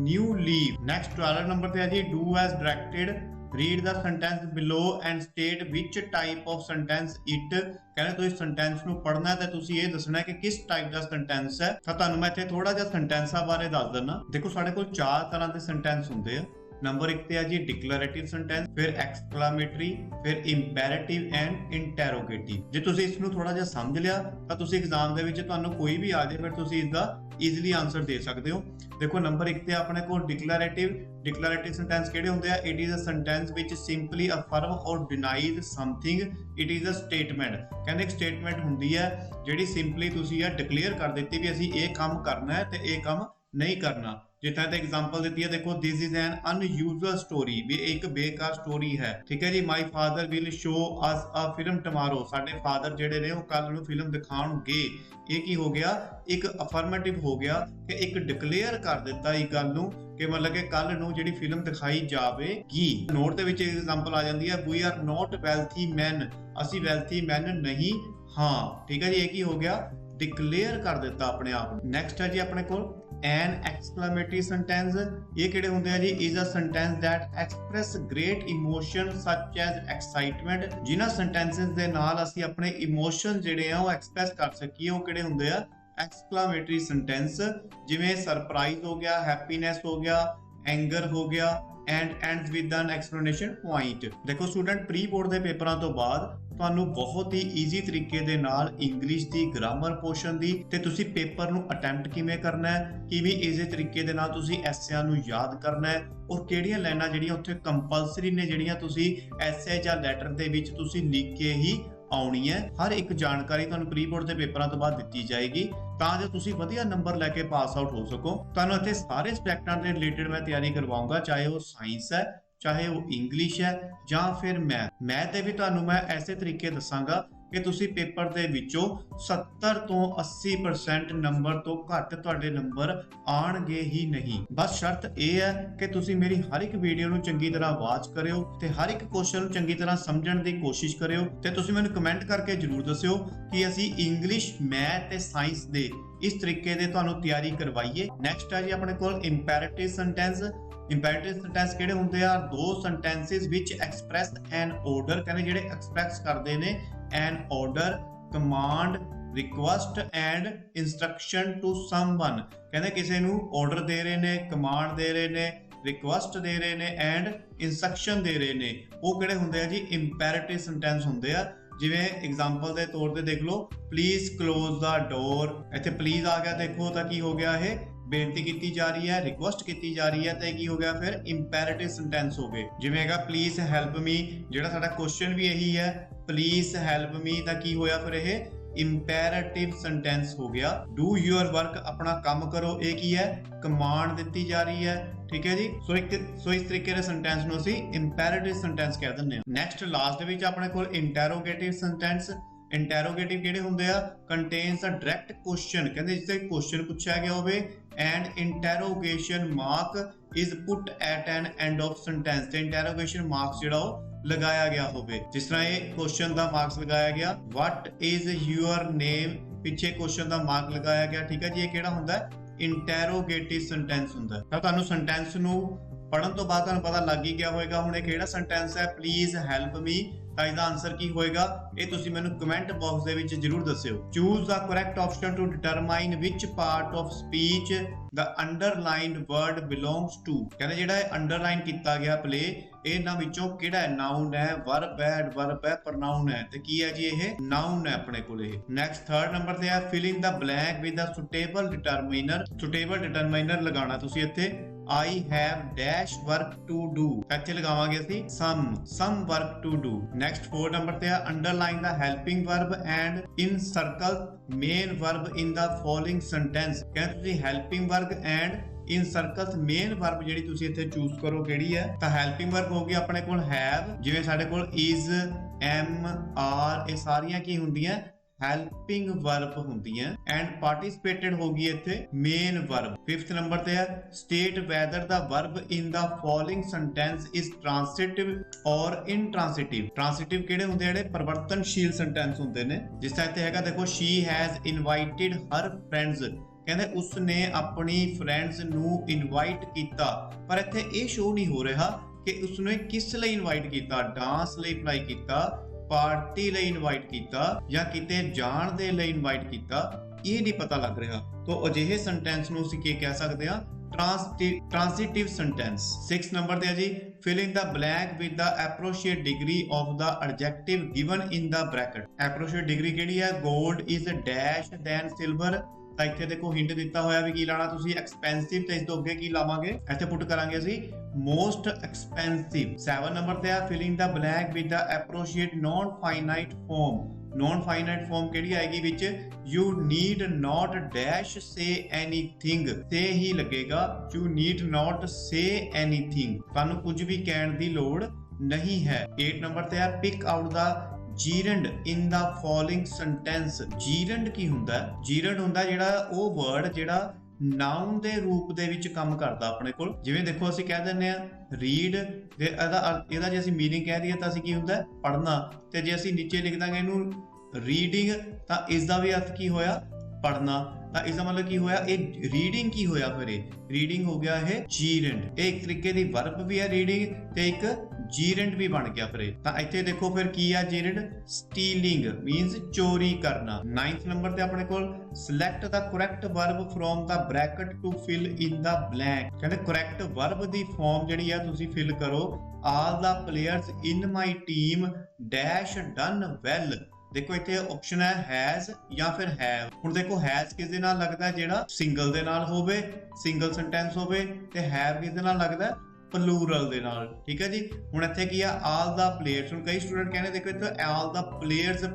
new leaf। Next 12 number ਤੇ ਹੈ ਜੀ do as directed। read the sentence below and state which type of sentence it। ਕਹਿੰਦੇ ਤੁਸੀਂ ਸੈਂਟੈਂਸ ਨੂੰ ਪੜ੍ਹਨਾ ਤੇ ਤੁਸੀਂ ਇਹ ਦੱਸਣਾ ਕਿ ਕਿਸ ਟਾਈਪ ਦਾ ਸੈਂਟੈਂਸ ਹੈ। ਤਾਂ ਤੁਹਾਨੂੰ ਮੈਂ ਇੱਥੇ ਥੋੜਾ ਜਿਹਾ ਸੈਂਟੈਂਸਾਂ ਬਾਰੇ ਦੱਸ ਦਿੰਦਾ। ਦੇਖੋ ਸਾਡੇ ਕੋਲ 4 ਤਰ੍ਹਾਂ ਦੇ ਸੈਂਟੈਂਸ ਹੁੰਦੇ ਆ। ਨੰਬਰ 1 ਤੇ ਆ ਜੀ ਡਿਕਲੇਰੇਟਿਵ ਸੈਂਟੈਂਸ, ਫਿਰ ਐਕਸਕਲੇਮੇਟਰੀ, ਫਿਰ ਇੰਪੈਰੇਟਿਵ ਐਂਡ ਇੰਟਰੋਗੇਟਿਵ। ਜੇ ਤੁਸੀਂ ਇਸ ਨੂੰ ਥੋੜਾ ਜਿਹਾ ਸਮਝ ਲਿਆ ਤਾਂ ਤੁਸੀਂ ਐਗਜ਼ਾਮ ਦੇ ਵਿੱਚ ਤੁਹਾਨੂੰ ਕੋਈ ਵੀ ਆ ਜਾਏ ਫਿਰ ਤੁਸੀਂ ਇਸ ਦਾ ਈਜ਼ੀਲੀ ਆਨਸਰ ਦੇ ਸਕਦੇ ਹੋ। ਦੇਖੋ ਨੰਬਰ 1 ਤੇ ਆਪਣੇ ਕੋਲ ਡਿਕਲੇਰੇਟਿਵ ਸੈਂਟੈਂਸ ਕਿਹੜੇ ਹੁੰਦੇ ਆ? It is a sentence which simply affirm or denies something. It is a statement. ਕਹਿੰਦੇ ਇੱਕ ਸਟੇਟਮੈਂਟ ਹੁੰਦੀ ਹੈ ਜਿਹੜੀ ਸਿੰਪਲੀ ਤੁਸੀਂ ਇਹ ਡਿਕਲੇਅਰ ਕਰ ਦਿੱਤੀ ਵੀ ਅਸੀਂ ਇਹ ਕੰਮ ਕਰਨਾ ਹੈ ਤੇ ਇਹ ਕੰਮ नहीं करना। जितना तो एग्जांपल देती है, देखो this is an unusual story, भी एक बेकार स्टोरी है, ठीक है जी। My father will show us a film tomorrow, साडे फादर जेडे ने वो कल नूं फिल्म दिखाउणगे। ये की हो गया, एक अफर्मेटिव हो गया कि एक डिक्लेयर कर दिता इस गल नूं कि मतलब कि कल नूं जिहड़ी फिल्म दिखाई जावेगी। नोट दे विच एग्जांपल आ जांदी है, we are not wealthy man, असी वैल्थी मैन नहीं हाँ, ठीक है जी। ये की हो गया, डिक्लेयर कर दिता अपने आप। नैक्सट है जी अपने कोल एन एक्सक्लेमेटरी सेंटेंस। ये किहड़े हुंदे आ जी, is a sentence that express great emotion such as excitement. जिन्हां सेंटेंसेस दे नाल असीं अपने इमोशन जिहड़े आ वो एक्सप्रेस कर सकीए, वो किहड़े हुंदे आ, एक्सक्लेमेटरी सेंटेंस। जिवें सरप्राइज हो गया, हैप्पीनेस हो गया, एंगर हो गया and ends with an explanation point. देखो स्टूडेंट, प्री बोर्ड ਦੇ ਪੇਪਰਾਂ ਤੋਂ ਬਾਅਦ ਤੁਹਾਨੂੰ ਬਹੁਤ ਹੀ ਈਜ਼ੀ ਤਰੀਕੇ ਦੇ ਨਾਲ ਇੰਗਲਿਸ਼ ਦੀ ਗ੍ਰਾਮਰ ਪੋਰਸ਼ਨ ਦੀ ਤੇ ਤੁਸੀਂ ਪੇਪਰ ਨੂੰ ਅਟੈਂਪਟ ਕਿਵੇਂ ਕਰਨਾ ਹੈ, ਕਿਵੇਂ ਈਜ਼ੀ ਤਰੀਕੇ ਦੇ ਨਾਲ ਤੁਸੀਂ ਐਸਿਆਂ ਨੂੰ ਯਾਦ ਕਰਨਾ ਹੈ, ਔਰ ਕਿਹੜੀਆਂ ਲਾਈਨਾਂ ਜਿਹੜੀਆਂ ਉੱਥੇ ਕੰਪਲਸਰੀ ਨੇ ਜਿਹੜੀਆਂ ਤੁਸੀਂ ਐਸੇ ਜਾਂ ਲੈਟਰ ਦੇ ਵਿੱਚ ਤੁਸੀਂ ਲਿਖ ਕੇ ਹੀ ਆਉਣੀ ਹੈ। ਹਰ ਇੱਕ ਜਾਣਕਾਰੀ ਤੁਹਾਨੂੰ ਪ੍ਰੀ ਬੋਰਡ ਦੇ ਪੇਪਰਾਂ ਤੋਂ ਬਾਅਦ ਦਿੱਤੀ ਜਾਏਗੀ ਤਾਂ ਜੋ ਤੁਸੀਂ ਵਧੀਆ ਨੰਬਰ ਲੈ ਕੇ ਪਾਸ ਆਊਟ ਹੋ ਸਕੋ। ਤੁਹਾਨੂੰ ਇੱਥੇ ਸਾਰੇ ਸਬਜੈਕਟਾਂ ਦੇ ਰਿਲੇਟਡ ਮੈਂ ਤਿਆਰੀ ਕਰਵਾਉਂਗਾ, ਚਾਹੇ ਉਹ ਸਾਇੰਸ ਹੈ, ਚਾਹੇ ਉਹ ਇੰਗਲਿਸ਼ ਹੈ ਜਾਂ ਫਿਰ ਮੈਥ ਦੇ ਵੀ ਤੁਹਾਨੂੰ ਮੈਂ ਐਸੇ ਤਰੀਕੇ ਦੱਸਾਂਗਾ ਕਿ ਤੁਸੀਂ ਪੇਪਰ ਦੇ ਵਿੱਚੋਂ 70 ਤੋਂ 80% ਨੰਬਰ ਤੋਂ ਘੱਟ ਤੁਹਾਡੇ ਨੰਬਰ ਆਣਗੇ ਹੀ ਨਹੀਂ। ਬਸ ਸ਼ਰਤ ਇਹ ਹੈ ਕਿ ਤੁਸੀਂ ਮੇਰੀ ਹਰ ਇੱਕ ਵੀਡੀਓ ਨੂੰ ਚੰਗੀ ਤਰ੍ਹਾਂ ਵਾਚ ਕਰਿਓ ਤੇ ਹਰ ਇੱਕ ਕੁਐਸਚਨ ਨੂੰ ਚੰਗੀ ਤਰ੍ਹਾਂ ਸਮਝਣ ਦੀ ਕੋਸ਼ਿਸ਼ ਕਰਿਓ ਤੇ ਤੁਸੀਂ ਮੈਨੂੰ ਕਮੈਂਟ ਕਰਕੇ ਜਰੂਰ ਦੱਸਿਓ ਕਿ ਅਸੀਂ ਇੰਗਲਿਸ਼, ਮੈਥ ਤੇ ਸਾਇੰਸ ਦੇ ਇਸ ਤਰੀਕੇ ਦੇ ਤੁਹਾਨੂੰ ਤਿਆਰੀ ਕਰਵਾਈਏ। ਨੈਕਸਟ ਹੈ ਜੀ ਆਪਣੇ ਕੋਲ ਇੰਪੈਰੇਟਿਵ ਸੈਂਟੈਂਸ। इंपैरेटिव सेंटेंस किहड़े हुंदे आ, दो sentences which express an order, कहंदे जिहड़े एक्सप्रैस करदे ने an order, command, request and instruction to someone. कहंदे किसी नूं ऑर्डर दे रहे ने, कमांड दे रहे ने, रिक्वेस्ट दे रहे ने एंड इंस्ट्रक्शन दे रहे ने, वो किहड़े हुंदे आ जी, इंपैरेटिव सेंटेंस हुंदे आ। जिवें एग्जांपल के तौर पे देख लो, प्लीज क्लोज द डोर, इत्थे प्लीज आ गया, देखो तो की हो गया, ये बेनती की जा रही है, रिक्वेस्ट की जा रही है, तो की हो गया फिर इंपैरेटिव सेंटेंस हो गए। जिवें हैगा प्लीज हेल्प मी, जिहड़ा साडा क्वेश्चन भी यही है, प्लीज हेल्प मी, तो की होया फिर ये इंपैरेटिव सेंटेंस हो गया। डू योर वर्क, अपना काम करो, ये की है, कमांड दी जा रही है, ठीक है जी। सो इस तरीके के सेंटेंस नूं असीं इंपैरेटिव सेंटेंस कह दिंदे हां। नैक्सट लास्ट विच अपने कोल इंटैरोगेटिव सेंटेंस। इंटैरोगेटिव किहड़े हुंदे आ, कंटेन्स अ डायरैक्ट क्वेश्चन, कहंदे जिथे क्वेश्चन पूछा गया होवे and interrogation mark is put at an end of sentence, ते इंटैरोगेशन मार्क्स जिहड़ा ओ लगाया गया होवे। जिस तरह ये क्वेश्चन दा मार्क्स लगाया गया, व्हाट इज योर नेम, पिछे क्वेश्चन दा मार्क लगाया गया, ठीक है जी। ये किहड़ा हुंदा है, इंटैरोगेटिव सेंटेंस हुंदा है। तां तुहानूं सेंटेंस नूं पढ़न तो बाद तुहानूं पता लग ही गया होएगा हुण ये किहड़ा सेंटेंस है, प्लीज हेल्प मी, ਤਾਂ ਇਹਦਾ ਆਨਸਰ ਕੀ ਹੋਏਗਾ, ਇਹ ਤੁਸੀਂ ਮੈਨੂੰ ਕਮੈਂਟ ਬਾਕਸ ਦੇ ਵਿੱਚ ਜਰੂਰ ਦੱਸਿਓ। Choose the correct option to determine which part of speech the underlined word belongs to, ਕਹਿੰਦੇ ਜਿਹੜਾ ਇਹ ਅੰਡਰਲਾਈਨ ਕੀਤਾ ਗਿਆ ਪਲੇ, ਇਹਨਾਂ ਵਿੱਚੋਂ ਕਿਹੜਾ ਨਾਊਨ ਹੈ, ਵਰਬ ਹੈ, ਐਡਵਰਬ ਹੈ, ਪ੍ਰੋਨਾਊਨ ਹੈ, ਤੇ ਕੀ ਹੈ ਜੀ, ਇਹ ਨਾਊਨ ਹੈ ਆਪਣੇ ਕੋਲ ਇਹ। ਨੈਕਸਟ ਥਰਡ ਨੰਬਰ ਤੇ ਹੈ fill in the blank with the suitable determiner. Suitable determiner ਲਗਾਉਣਾ ਤੁਸੀਂ ਇੱਥੇ, I have dash work to do, ਇੱਥੇ ਲਗਾਵਾਂਗੇ ਅਸੀਂ some work to do। Next 4 number ਤੇ ਹੈ underline the helping verb and incircle main verb in the following sentence. ਕਹਿੰਦੇ ਤੁਸੀਂ helping verb and incircle main verb ਜਿਹੜੀ ਤੁਸੀਂ ਇੱਥੇ ਚੂਜ਼ ਕਰੋ ਕਿਹੜੀ ਹੈ, ਤਾਂ ਹੈਲਪਿੰਗ ਵਰਬ ਹੋ ਗਈ ਆਪਣੇ ਕੋਲ have, ਜਿਵੇਂ ਸਾਡੇ ਕੋਲ is, am, are, ਇਹ ਸਾਰੀਆਂ ਕੀ ਹੁੰਦੀਆਂ, ਹੈਲਪਿੰਗ ਵਰਬ ਹੁੰਦੀਆਂ। ਐਂਡ ਪਾਰਟਿਸਿਪੇਟਡ ਹੋ ਗਈ ਇੱਥੇ ਮੇਨ ਵਰਬ। 5th ਨੰਬਰ ਤੇ ਹੈ state whether the verb in the following sentence is transitive or intransitive. ਟ੍ਰਾਂਸਿਟਿਵ ਕਿਹੜੇ ਹੁੰਦੇ, ਜਿਹੜੇ ਪਰਿਵਰਤਨਸ਼ੀਲ ਸੈਂਟੈਂਸ ਹੁੰਦੇ ਨੇ। ਜਿਸ ਤਰ੍ਹਾਂ ਇੱਥੇ ਹੈਗਾ ਦੇਖੋ, she has invited her friends, ਕਹਿੰਦੇ ਉਸਨੇ ਆਪਣੀ ਫਰੈਂਡਸ ਨੂੰ ਇਨਵਾਈਟ ਕੀਤਾ, ਪਰ ਇੱਥੇ ਇਹ ਸ਼ੋ ਨਹੀਂ ਹੋ ਰਿਹਾ ਕਿ ਉਸਨੇ ਕਿਸ ਲਈ ਇਨਵਾਈਟ ਕੀਤਾ, ਡਾਂਸ ਲਈ ਅਪਲਾਈ ਕੀਤਾ, ਪਾਰਟੀ ਲਈ ਇਨਵਾਈਟ ਕੀਤਾ ਜਾਂ ਕਿਤੇ ਜਾਣ ਦੇ ਲਈ ਇਨਵਾਈਟ ਕੀਤਾ, ਇਹ ਨਹੀਂ ਪਤਾ ਲੱਗ ਰਿਹਾ। ਤਾਂ ਅਜਿਹੇ ਸੈਂਟੈਂਸ ਨੂੰ ਅਸੀਂ ਕੀ ਕਹਿ ਸਕਦੇ ਹਾਂ, ਟ੍ਰਾਂਸਿਟਿਵ ਸੈਂਟੈਂਸ। 6 ਨੰਬਰ ਤੇ ਹੈ ਜੀ fill in the blank with the appropriate degree of the adjective given in the bracket। appropriate degree ਕਿਹੜੀ ਹੈ, gold is dash than silver, ਤਾਂ ਇੱਥੇ ਦੇਖੋ ਹਿੰਟ ਦਿੱਤਾ ਹੋਇਆ ਵੀ ਕੀ ਲਾਣਾ ਤੁਸੀਂ, ਐਕਸਪੈਂਸਿਵ, ਤੇ ਇਸ ਤੋਂ ਅੱਗੇ ਕੀ ਲਾਵਾਂਗੇ, ਇੱਥੇ ਪੁੱਟ ਕਰਾਂਗੇ ਅਸੀਂ most expensive। 7 ਨੰਬਰ ਤੇ ਆ fill in the blank with the appropriate non finite form। Non finite form ਕਿਹੜੀ ਆਏਗੀ ਵਿੱਚ, you need not dash say anything, say ਹੀ ਲੱਗੇਗਾ, you need not say anything, ਤੁਹਾਨੂੰ ਕੁਝ ਵੀ ਕਹਿਣ ਦੀ ਲੋੜ ਨਹੀਂ ਹੈ। 8 ਨੰਬਰ ਤੇ ਆ pick out the gerund in the following sentence. Gerund ਕੀ ਹੁੰਦਾ? ਜੀਰੰਡ ਹੁੰਦਾ ਜਿਹੜਾ ਉਹ ਵਰਡ ਜਿਹੜਾ ਨਾਉਨ ਦੇ ਰੂਪ ਦੇ ਵਿੱਚ ਕੰਮ ਕਰਦਾ ਆਪਣੇ ਕੋਲ। ਜਿਵੇਂ ਦੇਖੋ ਅਸੀਂ ਕਹਿ ਦਿੰਦੇ ਆ ਰੀਡ, ਇਹਦਾ ਜੇ ਅਸੀਂ ਮੀਨਿੰਗ ਕਹਿ ਦਈਏ ਤਾਂ ਅਸੀਂ ਕੀ ਹੁੰਦਾ, ਪੜ੍ਹਨਾ, ਤੇ ਜੇ ਅਸੀਂ ਨੀਚੇ ਲਿਖ ਦਾਂਗੇ ਇਹਨੂੰ ਰੀਡਿੰਗ ਤਾਂ ਇਸ ਦਾ ਵੀ ਅਰਥ ਕੀ ਹੋਇਆ, ਪੜ੍ਹਨਾ। ਤਾਂ ਇਸ ਦਾ ਮਤਲਬ ਕੀ ਹੋਇਆ, ਇਹ ਰੀਡਿੰਗ ਕੀ ਹੋਇਆ, ਫਿਰ ਇਹ ਰੀਡਿੰਗ ਹੋ ਗਿਆ ਇਹ ਜੀਰੰਡ। ਇਹ ਇੱਕ ਤਰੀਕੇ ਦੀ ਵਰਬ ਵੀ ਹੈ ਰੀਡਿੰਗ ਤੇ ਇੱਕ ਜੀਰੰਡ ਵੀ ਬਣ ਗਿਆ ਫਿਰ ਇਹ। ਤਾਂ ਇੱਥੇ ਦੇਖੋ ਫਿਰ ਕੀ ਆ ਜੀਰੰਡ, ਸਟੀਲਿੰਗ ਮੀਨਸ ਚੋਰੀ ਕਰਨਾ। 9th ਨੰਬਰ ਤੇ ਆਪਣੇ ਕੋਲ select the correct verb from the bracket to fill in the blank. ਕਹਿੰਦੇ ਕਰੈਕਟ ਵਰਬ ਦੀ ਫਾਰਮ ਜਿਹੜੀ ਆ ਤੁਸੀਂ ਫਿਲ ਕਰੋ, all the players in my team dash done well. ਦੇਖੋ ਇੱਥੇ ਆਪਸ਼ਨ ਹੈ ਹੈਜ਼ ਜਾਂ ਫਿਰ ਹੈਵ। ਹੁਣ ਦੇਖੋ ਹੈਜ਼ ਕਿਸ ਦੇ ਨਾਲ ਲੱਗਦਾ, ਜਿਹੜਾ ਸਿੰਗਲ ਦੇ ਨਾਲ ਹੋਵੇ, ਸਿੰਗਲ ਸੈਂਟੈਂਸ ਹੋਵੇ, ਤੇ ਹੈਵ ਕਿਸ ਦੇ ਨਾਲ ਲੱਗਦਾ, ਪਲੂਰਲ ਦੇ ਨਾਲ। ਠੀਕ ਹੈ ਜੀ। ਹੁਣ ਇੱਥੇ ਕੀ ਆ, ਆਲ ਦਾ ਪਲੇਅਰਸ। ਹੁਣ ਕਈ ਸਟੂਡੈਂਟ ਕਹਿੰਦੇ ਦੇਖੋ ਇੱਥੇ ਆਲ ਦਾ ਪਲੇਅਰਸ,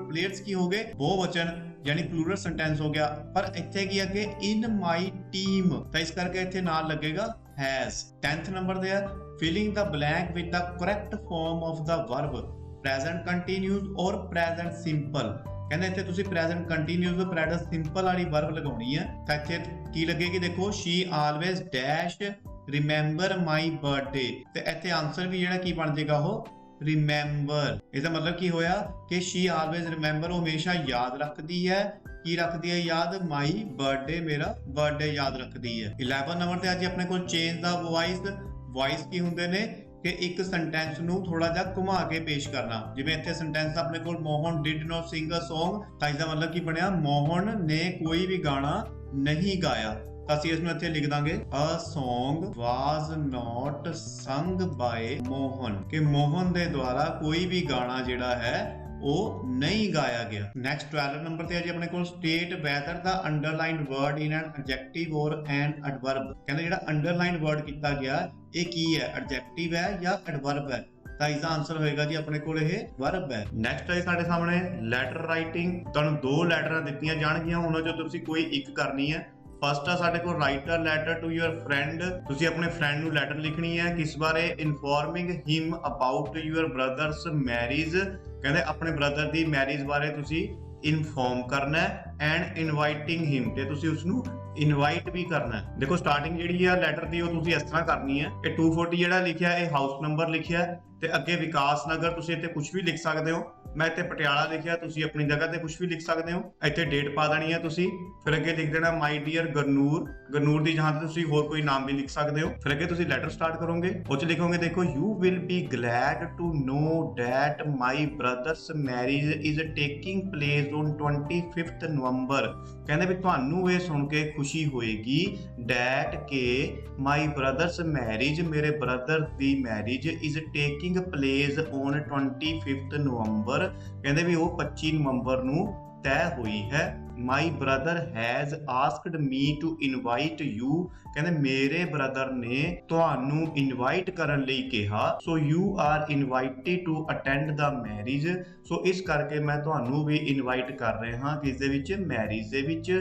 ਪਲੇਅਰਸ ਕੀ ਹੋ ਗਏ, ਬਹੁਵਚਨ ਯਾਨੀ ਪਲੂਰਲ ਸੈਂਟੈਂਸ ਹੋ ਗਿਆ, ਪਰ ਇੱਥੇ ਕੀ ਅੱਗੇ ਇਨ ਮਾਈ ਟੀਮ, ਤਾਂ ਇਸ ਕਰਕੇ ਇੱਥੇ ਨਾਲ ਲੱਗੇਗਾ ਹੈਜ਼। 10th ਨੰਬਰ ਤੇ ਆ filling the blank with the correct form of the verb, present continuous or present simple. ਕਹਿੰਦੇ ਇੱਥੇ ਤੁਸੀਂ ਪ੍ਰੈਜ਼ੈਂਟ ਕੰਟੀਨਿਊਸ ਤੇ ਪ੍ਰੈਜ਼ੈਂਟ ਸਿੰਪਲ ਵਾਲੀ ਵਰਬ ਲਗਾਉਣੀ ਹੈ। ਤਾਂ ਇੱਥੇ ਕੀ ਲੱਗੇਗੀ, ਦੇਖੋ she always dash remember my birthday, ਤੇ ਇੱਥੇ ਆਨਸਰ ਵੀ ਜਿਹੜਾ ਕੀ ਬਣ ਜਾਏਗਾ, ਉਹ ਰਿਮੈਂਬਰ। ਇਹਦਾ ਮਤਲਬ ਕੀ ਹੋਇਆ ਕਿ ਸ਼ੀ ਆਲਵੇਜ਼ ਰਿਮੈਂਬਰ, ਉਹ ਹਮੇਸ਼ਾ ਯਾਦ ਰੱਖਦੀ ਹੈ, ਕੀ ਰੱਖਦੀ ਹੈ ਯਾਦ, ਮਾਈ ਬਰਥਡੇ, ਮੇਰਾ ਬਰਥਡੇ ਯਾਦ ਰੱਖਦੀ ਹੈ। 11 ਨੰਬਰ ਤੇ ਅੱਜ ਆਪਣੇ ਕੋਲ ਚੇਂਜ ਦਾ ਵੌਇਸ। ਵੌਇਸ ਕੀ ਹੁੰਦੇ ਨੇ ਕਿ ਇੱਕ ਸੈਂਟੈਂਸ ਨੂੰ ਥੋੜਾ ਜਿਹਾ ਘੁਮਾ ਕੇ ਪੇਸ਼ ਕਰਨਾ। ਜਿਵੇਂ ਇੱਥੇ ਸੈਂਟੈਂਸ ਆਪਣੇ ਕੋਲ Mohan did not sing a Song, ਤਾਂ ਇਸ ਦਾ ਮਤਲਬ ਕੀ ਬਣਿਆ, ਮੋਹਨ ਨੇ ਕੋਈ ਵੀ ਗਾਣਾ ਨਹੀਂ ਗਾਇਆ। ਤਾਂ ਅਸੀਂ ਇਸ ਨੂੰ ਇੱਥੇ ਲਿਖ ਦਾਂਗੇ a song was not sung by Mohan, ਕਿ ਮੋਹਨ ਦੇ ਦੁਆਰਾ ਕੋਈ ਵੀ ਗਾਣਾ ਜਿਹੜਾ ਹੈ ਉਹ ਨਹੀਂ ਗਾਇਆ ਗਿਆ। ਨੈਕਸਟ 12 ਨੰਬਰ ਤੇ ਆ ਜੀ ਆਪਣੇ ਕੋਲ ਸਟੇਟ ਵੈਦਰ ਦਾ ਅੰਡਰਲਾਈਨਡ ਵਰਡ ਇਨ ਐਨ ਐਡਜੈਕਟਿਵ ਔਰ ਐਨ ਐਡਵਰਬ। ਕਹਿੰਦੇ ਜਿਹੜਾ ਅੰਡਰਲਾਈਨ ਵਰਡ ਕੀਤਾ ਗਿਆ ਇਹ ਕੀ ਹੈ, ਐਡਜੈਕਟਿਵ ਹੈ ਜਾਂ ਐਡਵਰਬ ਹੈ, ਤਾਂ ਇਸ ਦਾ ਆਨਸਰ ਹੋਏਗਾ ਜੀ ਆਪਣੇ ਕੋਲ ਇਹ ਵਰਬ ਹੈ। ਨੈਕਸਟ ਹੈ ਸਾਡੇ ਸਾਹਮਣੇ ਲੈਟਰ ਰਾਈਟਿੰਗ। ਤੁਹਾਨੂੰ 2 ਲੈਟਰਾਂ ਦਿੱਤੀਆਂ ਜਾਣਗੀਆਂ, ਉਹਨਾਂ ਚੋਂ ਤੁਸੀਂ ਕੋਈ ਇੱਕ ਕਰਨੀ ਹੈ। ਫਸਟ ਆ ਸਾਡੇ ਕੋਲ write a letter to your friend. ਤੁਸੀਂ ਆਪਣੇ ਫਰੈਂਡ ਨੂੰ ਲੈਟਰ ਲਿਖਣੀ ਹੈ, ਕਿਸ ਬਾਰੇ, informing him about your brother's marriage. ਕਹਿੰਦੇ ਆਪਣੇ ਬ੍ਰਦਰ ਦੀ ਮੈਰਿਜ ਬਾਰੇ ਤੁਸੀਂ ਇਨਫੋਰਮ ਕਰਨਾ ਹੈ, ਐਂਡ ਇਨਵਾਈਟਿੰਗ ਹਿਮ, ਤੇ ਤੁਸੀਂ ਉਸਨੂੰ ਇਨਵਾਈਟ ਵੀ ਕਰਨਾ ਹੈ। ਦੇਖੋ ਸਟਾਰਟਿੰਗ ਜਿਹੜੀ ਆ ਲੈਟਰ ਦੀ ਉਹ ਤੁਸੀਂ ਇਸ ਤਰ੍ਹਾਂ ਕਰਨੀ ਹੈ। ਇਹ 240 ਜਿਹੜਾ ਲਿਖਿਆ ਇਹ ਹਾਊਸ ਨੰਬਰ ਲਿਖਿਆ, ਤੇ ਅੱਗੇ ਵਿਕਾਸ ਨਗਰ ਤੁਸੀਂ ਇੱਥੇ ਕੁਝ ਵੀ ਲਿਖ ਸਕਦੇ ਹੋ। ਮੈਂ ਇੱਥੇ ਪਟਿਆਲਾ ਲਿਖਿਆ, ਤੁਸੀਂ ਆਪਣੀ ਜਗ੍ਹਾ ਤੇ ਕੁਝ ਵੀ ਲਿਖ ਸਕਦੇ ਹੋ। ਇੱਥੇ ਡੇਟ ਪਾ ਦੇਣੀ ਹੈ ਤੁਸੀਂ, ਫਿਰ ਅੱਗੇ ਲਿਖ ਦੇਣਾ ਮਾਈ ਡੀਅਰ ਗਰਨੂਰ। ਗਰਨੂਰ ਦੀ ਜਗ੍ਹਾ ਤੇ ਤੁਸੀਂ ਹੋਰ ਕੋਈ ਨਾਮ ਵੀ ਲਿਖ ਸਕਦੇ ਹੋ। ਫਿਰ ਅੱਗੇ ਤੁਸੀਂ ਲੈਟਰ ਸਟਾਰਟ ਕਰੋਗੇ, ਉਹ ਚ ਲਿਖੋਗੇ ਦੇਖੋ you will be glad to know that my brother's marriage is taking place on 25 November. ਕਹਿੰਦੇ ਵੀ ਤੁਹਾਨੂੰ ਇਹ ਸੁਣ ਕੇ ਖੁਸ਼ੀ ਹੋਏਗੀ ਡੈਟ ਕੇ ਮਾਈ ਬ੍ਰਦਰਸ ਮੈਰਿਜ, ਮੇਰੇ ਬ੍ਰਦਰ ਦੀ marriage is taking place on 25 November. ਕਹਿੰਦੇ ਵੀ ਉਹ 25 ਨਵੰਬਰ ਨੂੰ ਤੈਅ ਹੋਈ ਹੈ। My brother has asked me to invite you. ਕਹਿੰਦੇ ਮੇਰੇ ਬ੍ਰਦਰ ਨੇ ਤੁਹਾਨੂੰ ਇਨਵਾਈਟ ਕਰਨ ਲਈ ਕਿਹਾ, so you are invited to attend the marriage. So ਇਸ ਕਰਕੇ ਮੈਂ ਤੁਹਾਨੂੰ ਵੀ ਇਨਵਾਈਟ ਕਰ ਰਿਹਾ ਹਾਂ ਕਿਸ ਦੇ ਵਿੱਚ, ਮੈਰਿਜ ਦੇ ਵਿੱਚ।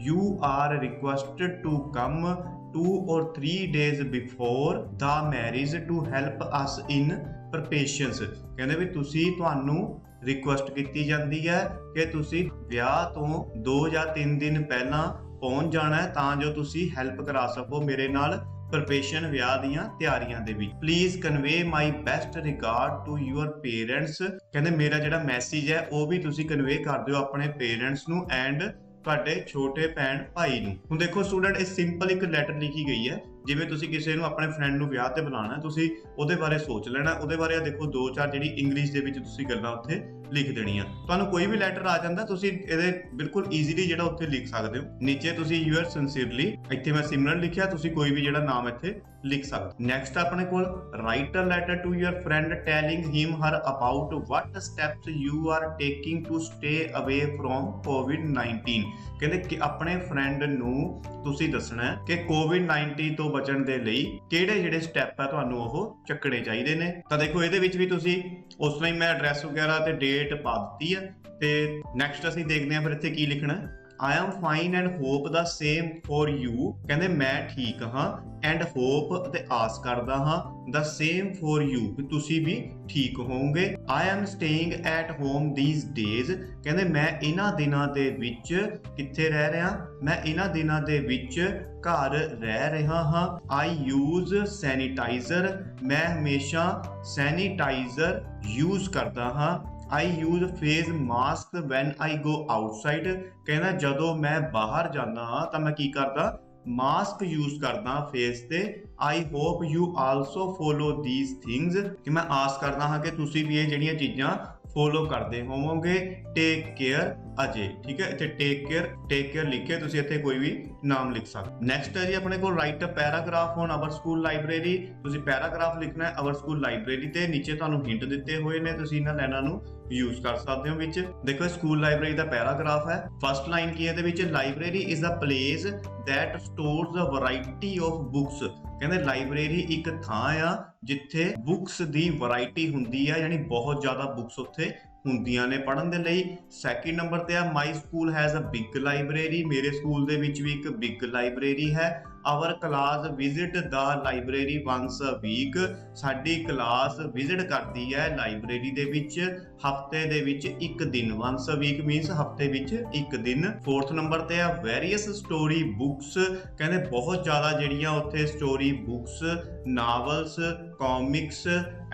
You are requested to come 2 or 3 days before the marriage to help us in preparations। ਕਹਿੰਦੇ ਵੀ ਤੁਹਾਨੂੰ ਰਿਕੁਐਸਟ ਕੀਤੀ ਜਾਂਦੀ ਹੈ ਕਿ ਤੁਸੀਂ ਵਿਆਹ ਤੋਂ 2 ਜਾਂ 3 ਦਿਨ ਪਹਿਲਾਂ ਪਹੁੰਚ ਜਾਣਾ ਹੈ, ਤਾਂ ਜੋ ਤੁਸੀਂ ਹੈਲਪ ਕਰਾ ਸਕੋ ਮੇਰੇ ਨਾਲ ਪ੍ਰਪਰੇਸ਼ਨ ਵਿਆਹ ਦੀਆਂ ਤਿਆਰੀਆਂ ਦੇ ਵਿੱਚ। Please convey my best regard to your parents. ਕਹਿੰਦੇ ਮੇਰਾ ਜਿਹੜਾ ਮੈਸੇਜ ਹੈ ਉਹ ਵੀ ਤੁਸੀਂ ਕਨਵੇ ਕਰ ਦਿਓ ਆਪਣੇ ਪੇਰੈਂਟਸ ਨੂੰ ਐਂਡ ਤੁਹਾਡੇ ਛੋਟੇ ਭੈਣ ਭਾਈ ਨੂੰ। ਹੁਣ ਦੇਖੋ ਸਟੂਡੈਂਟ ਇਹ ਸਿੰਪਲ ਇੱਕ ਲੈਟਰ ਲਿਖੀ ਗਈ ਹੈ। ਜਿਵੇਂ ਤੁਸੀਂ ਕਿਸੇ ਨੂੰ ਆਪਣੇ ਫਰੈਂਡ ਨੂੰ ਵਿਆਹ ਤੇ ਬੁਲਾਉਣਾ, ਤੁਸੀਂ ਉਹਦੇ ਬਾਰੇ ਸੋਚ ਲੈਣਾ, ਉਹਦੇ ਬਾਰੇ ਦੇਖੋ 2-4 ਜਿਹੜੀ ਇੰਗਲਿਸ਼ ਦੇ ਵਿੱਚ ਤੁਸੀਂ ਗੱਲਾਂ ਉੱਥੇ ਲਿਖ ਦੇਣੀਆਂ। ਤੁਹਾਨੂੰ ਕੋਈ ਵੀ ਲੈਟਰ ਆ ਜਾਂਦਾ, ਤੁਸੀਂ ਇਹਦੇ ਬਿਲਕੁਲ ਈਜ਼ੀਲੀ ਜਿਹੜਾ ਉੱਥੇ ਲਿਖ ਸਕਦੇ ਹੋ। ਨੀਚੇ ਤੁਸੀਂ ਯੂਅਰ ਸਿੰਸੀਅਰਲੀ, ਇੱਥੇ ਮੈਂ ਸਿਮਰਨ ਲਿਖਿਆ, ਤੁਸੀਂ ਕੋਈ ਵੀ ਜਿਹੜਾ ਨਾਮ ਇੱਥੇ ਲਿਖ ਸਕਦੇ। ਨੈਕਸਟ ਆਪਣੇ ਕੋਲ write a letter to your friend telling him her about what steps you are taking to stay away from COVID-19। ਕਹਿੰਦੇ ਕਿ ਆਪਣੇ ਫਰੈਂਡ ਨੂੰ ਤੁਸੀਂ ਦੱਸਣਾ ਹੈ ਕਿ COVID-19 ਤੋਂ ਬਚਣ ਦੇ ਲਈ ਕਿਹੜੇ ਜਿਹੜੇ ਸਟੈਪ ਆ ਤੁਹਾਨੂੰ ਉਹ ਚੱਕਣੇ ਚਾਹੀਦੇ ਨੇ। ਤਾਂ ਦੇਖੋ ਇਹਦੇ ਵਿੱਚ ਵੀ ਤੁਸੀਂ ਉਸ ਲਈ ਮੈਂ ਐਡਰੈਸ ਵਗੈਰਾ ਤੇ ਡੇਟ ਡੇਟ ਪਾ ਦਿੱਤੀ ਹੈ। ਤੇ ਨੈਕਸਟ ਅਸੀਂ ਦੇਖਦੇ ਹਾਂ ਫਿਰ ਇੱਥੇ ਕੀ ਲਿਖਣਾ ਹੈ। I am fine and hope the same for you, ਕਹਿੰਦੇ ਮੈਂ ਠੀਕ ਹਾਂ and hope ਤੇ ਆਸ ਕਰਦਾ ਹਾਂ the same for you, ਕਿ ਤੁਸੀਂ ਵੀ ਠੀਕ ਹੋਵੋਗੇ। I am staying at home these days, ਕਹਿੰਦੇ ਮੈਂ ਇਹਨਾਂ ਦਿਨਾਂ ਦੇ ਵਿੱਚ ਕਿੱਥੇ ਰਹਿ ਰਿਹਾ, ਮੈਂ ਇਹਨਾਂ ਦਿਨਾਂ ਦੇ ਵਿੱਚ ਘਰ ਰਹਿ ਰਿਹਾ ਹਾਂ। I use sanitizer, ਮੈਂ ਹਮੇਸ਼ਾ ਸੈਨੀਟਾਈਜ਼ਰ ਯੂਜ਼ ਕਰਦਾ ਹਾਂ। I use face mask when I go outside, ਕਹਿੰਦਾ ਜਦੋਂ ਮੈਂ ਬਾਹਰ ਜਾਂਦਾ ਹਾਂ ਤਾਂ ਮੈਂ ਕੀ ਕਰਦਾ, ਮਾਸਕ ਯੂਜ਼ ਕਰਦਾ ਫੇਸ ਤੇ। I hope you also follow these things, ਕਿ ਮੈਂ ਆਸ ਕਰਦਾ ਹਾਂ ਕਿ ਤੁਸੀਂ ਵੀ ਇਹ ਜਿਹੜੀਆਂ ਚੀਜ਼ਾਂ ਫੋਲੋ ਕਰਦੇ ਹੋਵੋਗੇ। ਟੇਕ ਕੇਅਰ ਅਜੇ, ਠੀਕ ਹੈ, ਇੱਥੇ ਟੇਕ ਕੇਅਰ ਲਿਖੇ, ਤੁਸੀਂ ਇੱਥੇ ਕੋਈ ਵੀ ਨਾਮ ਲਿਖ ਸਕਦੇ। ਨੈਕਸਟ ਹੈ ਜੀ ਆਪਣੇ ਕੋਲ write a paragraph on our school library. ਤੁਸੀਂ ਪੈਰਾਗ੍ਰਾਫ ਲਿਖਣਾ ਹੈ ਆਵਰ ਸਕੂਲ ਲਾਇਬ੍ਰੇਰੀ ਤੇ। ਨੀਚੇ ਤੁਹਾਨੂੰ ਹਿੰਟ ਦਿੱਤੇ ਹੋਏ ਨੇ, ਤੁਸੀਂ ਇਹਨਾਂ ਲਾਈਨਾਂ ਨੂੰ ਯੂਜ਼ ਕਰ ਸਕਦੇ ਹੋ ਵਿੱਚ। ਦੇਖੋ ਸਕੂਲ ਲਾਇਬ੍ਰੇਰੀ ਦਾ ਪੈਰਾਗ੍ਰਾਫ ਹੈ। ਫਸਟ ਲਾਈਨ ਕੀ ਹੈ ਇਹਦੇ ਵਿੱਚ, library is a place that stores a variety of books, ਕਹਿੰਦੇ ਲਾਇਬ੍ਰੇਰੀ ਇੱਕ ਥਾਂ ਆ ਜਿੱਥੇ ਬੁੱਕਸ ਦੀ ਵੈਰਾਈਟੀ ਹੁੰਦੀ ਆ, ਯਾਨੀ ਬਹੁਤ ਜ਼ਿਆਦਾ ਬੁੱਕਸ ਉੱਥੇ ਹੁੰਦੀਆਂ ਨੇ ਪੜ੍ਹਨ ਦੇ ਲਈ। ਸੈਕਿੰਡ ਨੰਬਰ ਤੇ ਆ my school has a big library, ਮੇਰੇ ਸਕੂਲ ਦੇ ਵਿੱਚ ਵੀ ਇੱਕ ਬਿਗ ਲਾਇਬ੍ਰੇਰੀ ਹੈ। Our class visit the library once a week, ਸਾਡੀ ਕਲਾਸ ਵਿਜ਼ਿਟ ਕਰਦੀ ਹੈ ਲਾਇਬ੍ਰੇਰੀ ਦੇ ਵਿੱਚ ਹਫਤੇ ਦੇ ਵਿੱਚ ਇੱਕ ਦਿਨ। ਵਨਸ ਅ ਵੀਕ ਮੀਨਸ ਹਫਤੇ ਵਿੱਚ ਇੱਕ ਦਿਨ। ਫੋਰਥ ਨੰਬਰ ਤੇ ਆ ਵੇਰੀਅਸ ਸਟੋਰੀ ਬੁੱਕਸ, ਕਹਿੰਦੇ ਬਹੁਤ ਜ਼ਿਆਦਾ ਜਿਹੜੀਆਂ ਉੱਥੇ story books, novels, comics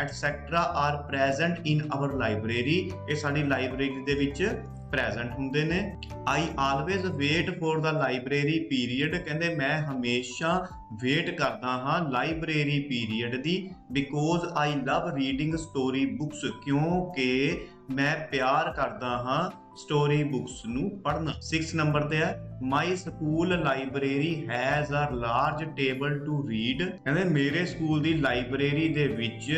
etcetera are present in our library, ਇਹ ਸਾਡੀ ਲਾਇਬ੍ਰੇਰੀ ਦੇ ਵਿੱਚ ਪ੍ਰੈਜ਼ੈਂਟ ਹੁੰਦੇ ਨੇ। I always wait for the library period, ਕਹਿੰਦੇ ਮੈਂ ਹਮੇਸ਼ਾ ਵੇਟ ਕਰਦਾ ਹਾਂ library period the. because I love reading story books, ਕਿਉਂਕਿ ਮੈਂ ਪਿਆਰ ਕਰਦਾ ਹਾਂ ਸਟੋਰੀ ਬੁੱਕਸ ਨੂੰ ਪੜ੍ਹਨਾ। 6 ਨੰਬਰ ਤੇ ਹੈ my school library has a large table to read, ਕਹਿੰਦੇ ਮੇਰੇ ਸਕੂਲ ਦੀ ਲਾਇਬ੍ਰੇਰੀ ਦੇ ਵਿੱਚ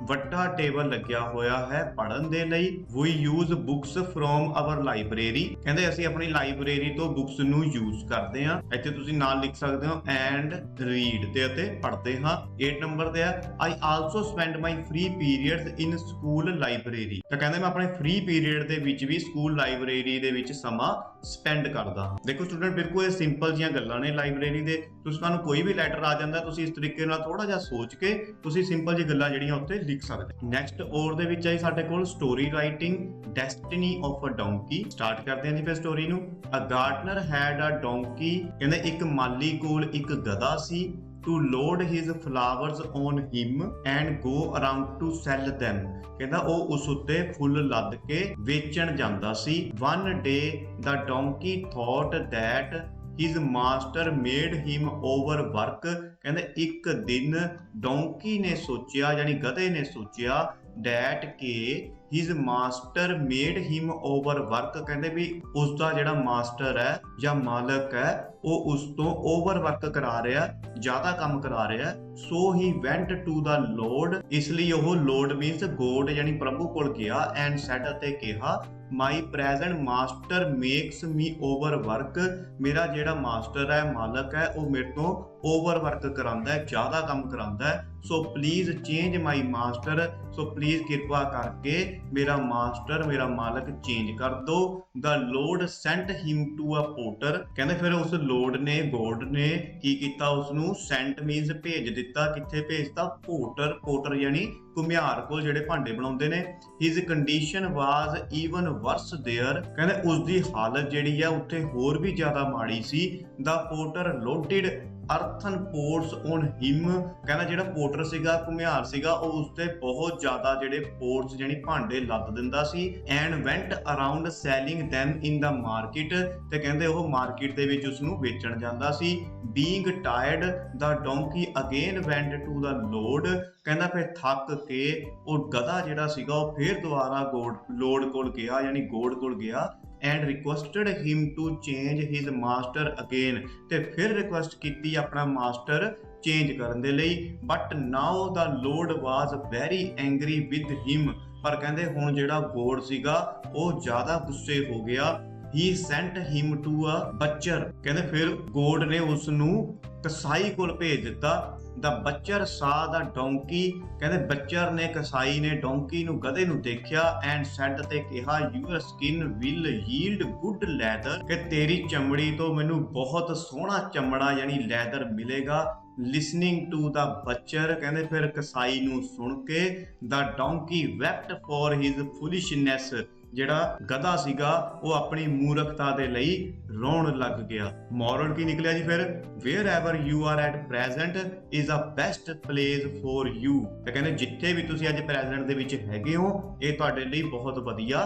ਵੱਡਾ ਟੇਬਲ ਲੱਗਿਆ ਹੋਇਆ ਹੈ ਪੜ੍ਹਨ ਦੇ ਲਈ। We use books from our library, ਕਹਿੰਦੇ ਅਸੀਂ ਆਪਣੀ ਲਾਇਬ੍ਰੇਰੀ ਤੋਂ ਬੁੱਕਸ ਨੂੰ ਯੂਜ਼ ਕਰਦੇ ਹਾਂ। ਇੱਥੇ ਤੁਸੀਂ ਨਾਲ ਲਿਖ ਸਕਦੇ ਹੋ ਐਂਡ ਰੀਡ ਤੇ ਅਤੇ ਪੜ੍ਹਦੇ ਹਾਂ। 8 ਨੰਬਰ ਤੇ ਹੈ I also spend my free periods in school library, ਤਾਂ ਕਹਿੰਦੇ ਮੈਂ ਆਪਣੇ ਫ੍ਰੀ ਪੀਰੀਅਡ ਦੇ ਵਿੱਚ ਵੀ ਸਕੂਲ ਲਾਇਬ੍ਰੇਰੀ ਦੇ ਵਿੱਚ ਸਮਾਂ ਸਪੈਂਡ ਕਰਦਾ ਹਾਂ। ਦੇਖੋ ਸਟੂਡੈਂਟ ਬਿਲਕੁਲ ਇਹ ਸਿੰਪਲ ਜੀਆਂ ਗੱਲਾਂ ਨੇ ਲਾਇਬ੍ਰੇਰੀ ਦੇ। ਤੁਹਾਨੂੰ ਕੋਈ ਵੀ ਲੈਟਰ ਆ ਜਾਂਦਾ, ਤੁਸੀਂ ਇਸ ਤਰੀਕੇ ਨਾਲ ਥੋੜਾ ਜਿਹਾ ਸੋਚ ਕੇ ਤੁਸੀਂ ਸਿੰਪਲ ਜੀ ਗੱਲਾਂ ਜਿਹੜੀਆਂ ਉੱਤੇ ਲਿਖ ਸਕਦੇ। ਨੈਕਸਟ ਔਰ ਦੇ ਵਿੱਚ ਆਈ ਸਾਡੇ ਕੋਲ story writing destiny of a donkey. Start ਕਰਦੇ ਹਾਂ ਜੀ ਫਿਰ ਸਟੋਰੀ ਨੂੰ। A gardener had a donkey, ਕਹਿੰਦੇ ਇੱਕ ਮਾਲੀ ਕੋਲ ਇੱਕ ਗਧਾ ਸੀ। to load his flowers on him and go around to sell them, ਕਹਿੰਦਾ ਉਹ ਉਸ ਉੱਤੇ ਫੁੱਲ ਲੱਦ ਕੇ ਵੇਚਣ ਜਾਂਦਾ ਸੀ। one day the donkey thought that his master made him overwork, ਕਹਿੰਦੇ ਇੱਕ ਦਿਨ ਡੋਂਕੀ ਨੇ ਸੋਚਿਆ, ਯਾਨੀ ਗਧੇ ਨੇ ਸੋਚਿਆ that ਕਿ his master made him overwork, ਕਹਿੰਦੇ ਵੀ ਉਸ ਦਾ ਜਿਹੜਾ ਮਾਸਟਰ ਹੈ ਜਾਂ ਮਾਲਕ ਹੈ ਉਹ ਉਸ ਤੋਂ ਓਵਰਵਰਕ ਕਰਾ ਰਿਹਾ, ਜ਼ਿਆਦਾ ਕੰਮ ਕਰਾ ਰਿਹਾ। so he went to the lord, ਇਸ ਲਈ ਉਹ lord means god ਯਾਨੀ ਪ੍ਰਭੂ ਕੋਲ ਗਿਆ and said ਅਤੇ ਕਿਹਾ my present master makes me overwork, ਮੇਰਾ ਜਿਹੜਾ ਮਾਸਟਰ ਹੈ ਮਾਲਕ ਹੈ ਉਹ ਮੇਰੇ ਤੋਂ ਓਵਰਵਰਕ ਕਰਾਉਂਦਾ ਹੈ, ਜ਼ਿਆਦਾ ਕੰਮ ਕਰਾਉਂਦਾ ਹੈ। so please change my master, so please ਕਿਰਪਾ ਕਰਕੇ ਮੇਰਾ ਮਾਸਟਰ ਮੇਰਾ ਮਾਲਕ ਚੇਂਜ ਕਰ ਦੋ। the lord sent him to a potter, ਕਹਿੰਦੇ ਫਿਰ ਉਸ ਲੋਰਡ ਨੇ ਗੋਡ ਨੇ ਕੀ ਕੀਤਾ, ਉਸ ਨੂੰ sent means ਭੇਜ ਦਿੱਤਾ। ਕਿੱਥੇ ਭੇਜਤਾ? ਪੋਟਰ ਯਾਨੀ ਘੁਮਿਆਰ ਕੋਲ, ਜਿਹੜੇ ਭਾਂਡੇ ਬਣਾਉਂਦੇ ਨੇ। his condition was even worse there, ਕਹਿੰਦੇ ਉਸ ਦੀ ਹਾਲਤ ਜਿਹੜੀ ਆ ਉੱਥੇ ਹੋਰ ਵੀ ਜ਼ਿਆਦਾ ਮਾੜੀ ਸੀ। the potter loaded earthen pots on him, ਕਹਿੰਦਾ ਜਿਹੜਾ ਪੋਟਰ ਸੀਗਾ ਘੁਮਿਆਰ ਸੀਗਾ ਉਹ ਉਸ ਤੇ ਬਹੁਤ ਜ਼ਿਆਦਾ ਜਿਹੜੇ ਪੋਟਸ ਯਾਨੀ ਭਾਂਡੇ ਲੱਦ ਦਿੰਦਾ ਸੀ। and went around selling them in the market, ਤੇ ਕਹਿੰਦੇ ਉਹ ਮਾਰਕੀਟ ਦੇ ਵਿੱਚ ਉਸ ਨੂੰ ਵੇਚਣ ਜਾਂਦਾ ਸੀ। being tired the donkey again went to the lord, ਕਹਿੰਦਾ ਫਿਰ ਥੱਕ ਕੇ ਉਹ ਗਧਾ ਜਿਹੜਾ ਸੀਗਾ ਉਹ ਫਿਰ ਦੁਬਾਰਾ ਲੋਰਡ ਕੋਲ ਗਿਆ ਯਾਨੀ ਗੋਡ ਕੋਲ ਗਿਆ and requested him to change his master again, ਤੇ ਫਿਰ ਰਿਕੁਐਸਟ ਕੀਤੀ ਆਪਣਾ ਮਾਸਟਰ ਚੇਂਜ ਕਰਨ ਦੇ ਲਈ। but now the lord was very angry with him, ਪਰ ਕਹਿੰਦੇ ਹੁਣ ਜਿਹੜਾ ਗੋਡ ਸੀਗਾ ਉਹ ਜ਼ਿਆਦਾ ਗੁੱਸੇ ਹੋ ਗਿਆ। he sent him to a butcher, ਕਹਿੰਦੇ ਫਿਰ ਗੋਡ ਨੇ ਉਸ ਨੂੰ ਕਸਾਈ ਕੋਲ ਭੇਜ ਦਿੱਤਾ। ਦ ਬੱਚਰ ਸਾ ਦਾ ਡੋਂਕੀ, ਕਹਿੰਦੇ ਬੱਚਰ ਨੇ ਕਸਾਈ ਨੇ ਡੋਂਕੀ ਨੂੰ ਗਧੇ ਨੂੰ ਦੇਖਿਆ ਐਂਡ ਸੈਡ ਤੇ ਕਿਹਾ your skin will yield good leather, ਕਿ ਤੇਰੀ ਚਮੜੀ ਤੋਂ ਮੈਨੂੰ ਬਹੁਤ ਸੋਹਣਾ ਚਮੜਾ ਯਾਨੀ ਲੈਦਰ ਮਿਲੇਗਾ। ਲਿਸਨਿੰਗ ਟੂ ਦਾ ਬੱਚਰ, ਕਹਿੰਦੇ ਫਿਰ ਕਸਾਈ ਨੂੰ ਸੁਣ ਕੇ ਦਾ ਡੋਂਕੀ ਵੈਪਟ ਫॉर ਹਿਜ਼ ਫੁਲਿਸ਼ਨੈਸ, ਜਿਹੜਾ ਗਧਾ ਸੀਗਾ ਉਹ ਆਪਣੀ ਮੂਰਖਤਾ ਦੇ ਲਈ ਰੋਣ ਲੱਗ ਗਿਆ। ਮੋਰਲ ਕੀ ਨਿਕਲਿਆ ਜੀ ਫਿਰ, wherever you are at present is a best place for you, ਤੇ ਕਹਿੰਦੇ ਜਿੱਥੇ ਵੀ ਤੁਸੀਂ ਅੱਜ ਪ੍ਰੈਜ਼ੈਂਟ ਦੇ ਵਿੱਚ ਹੈਗੇ ਹੋ ਇਹ ਤੁਹਾਡੇ ਲਈ ਬਹੁਤ ਵਧੀਆ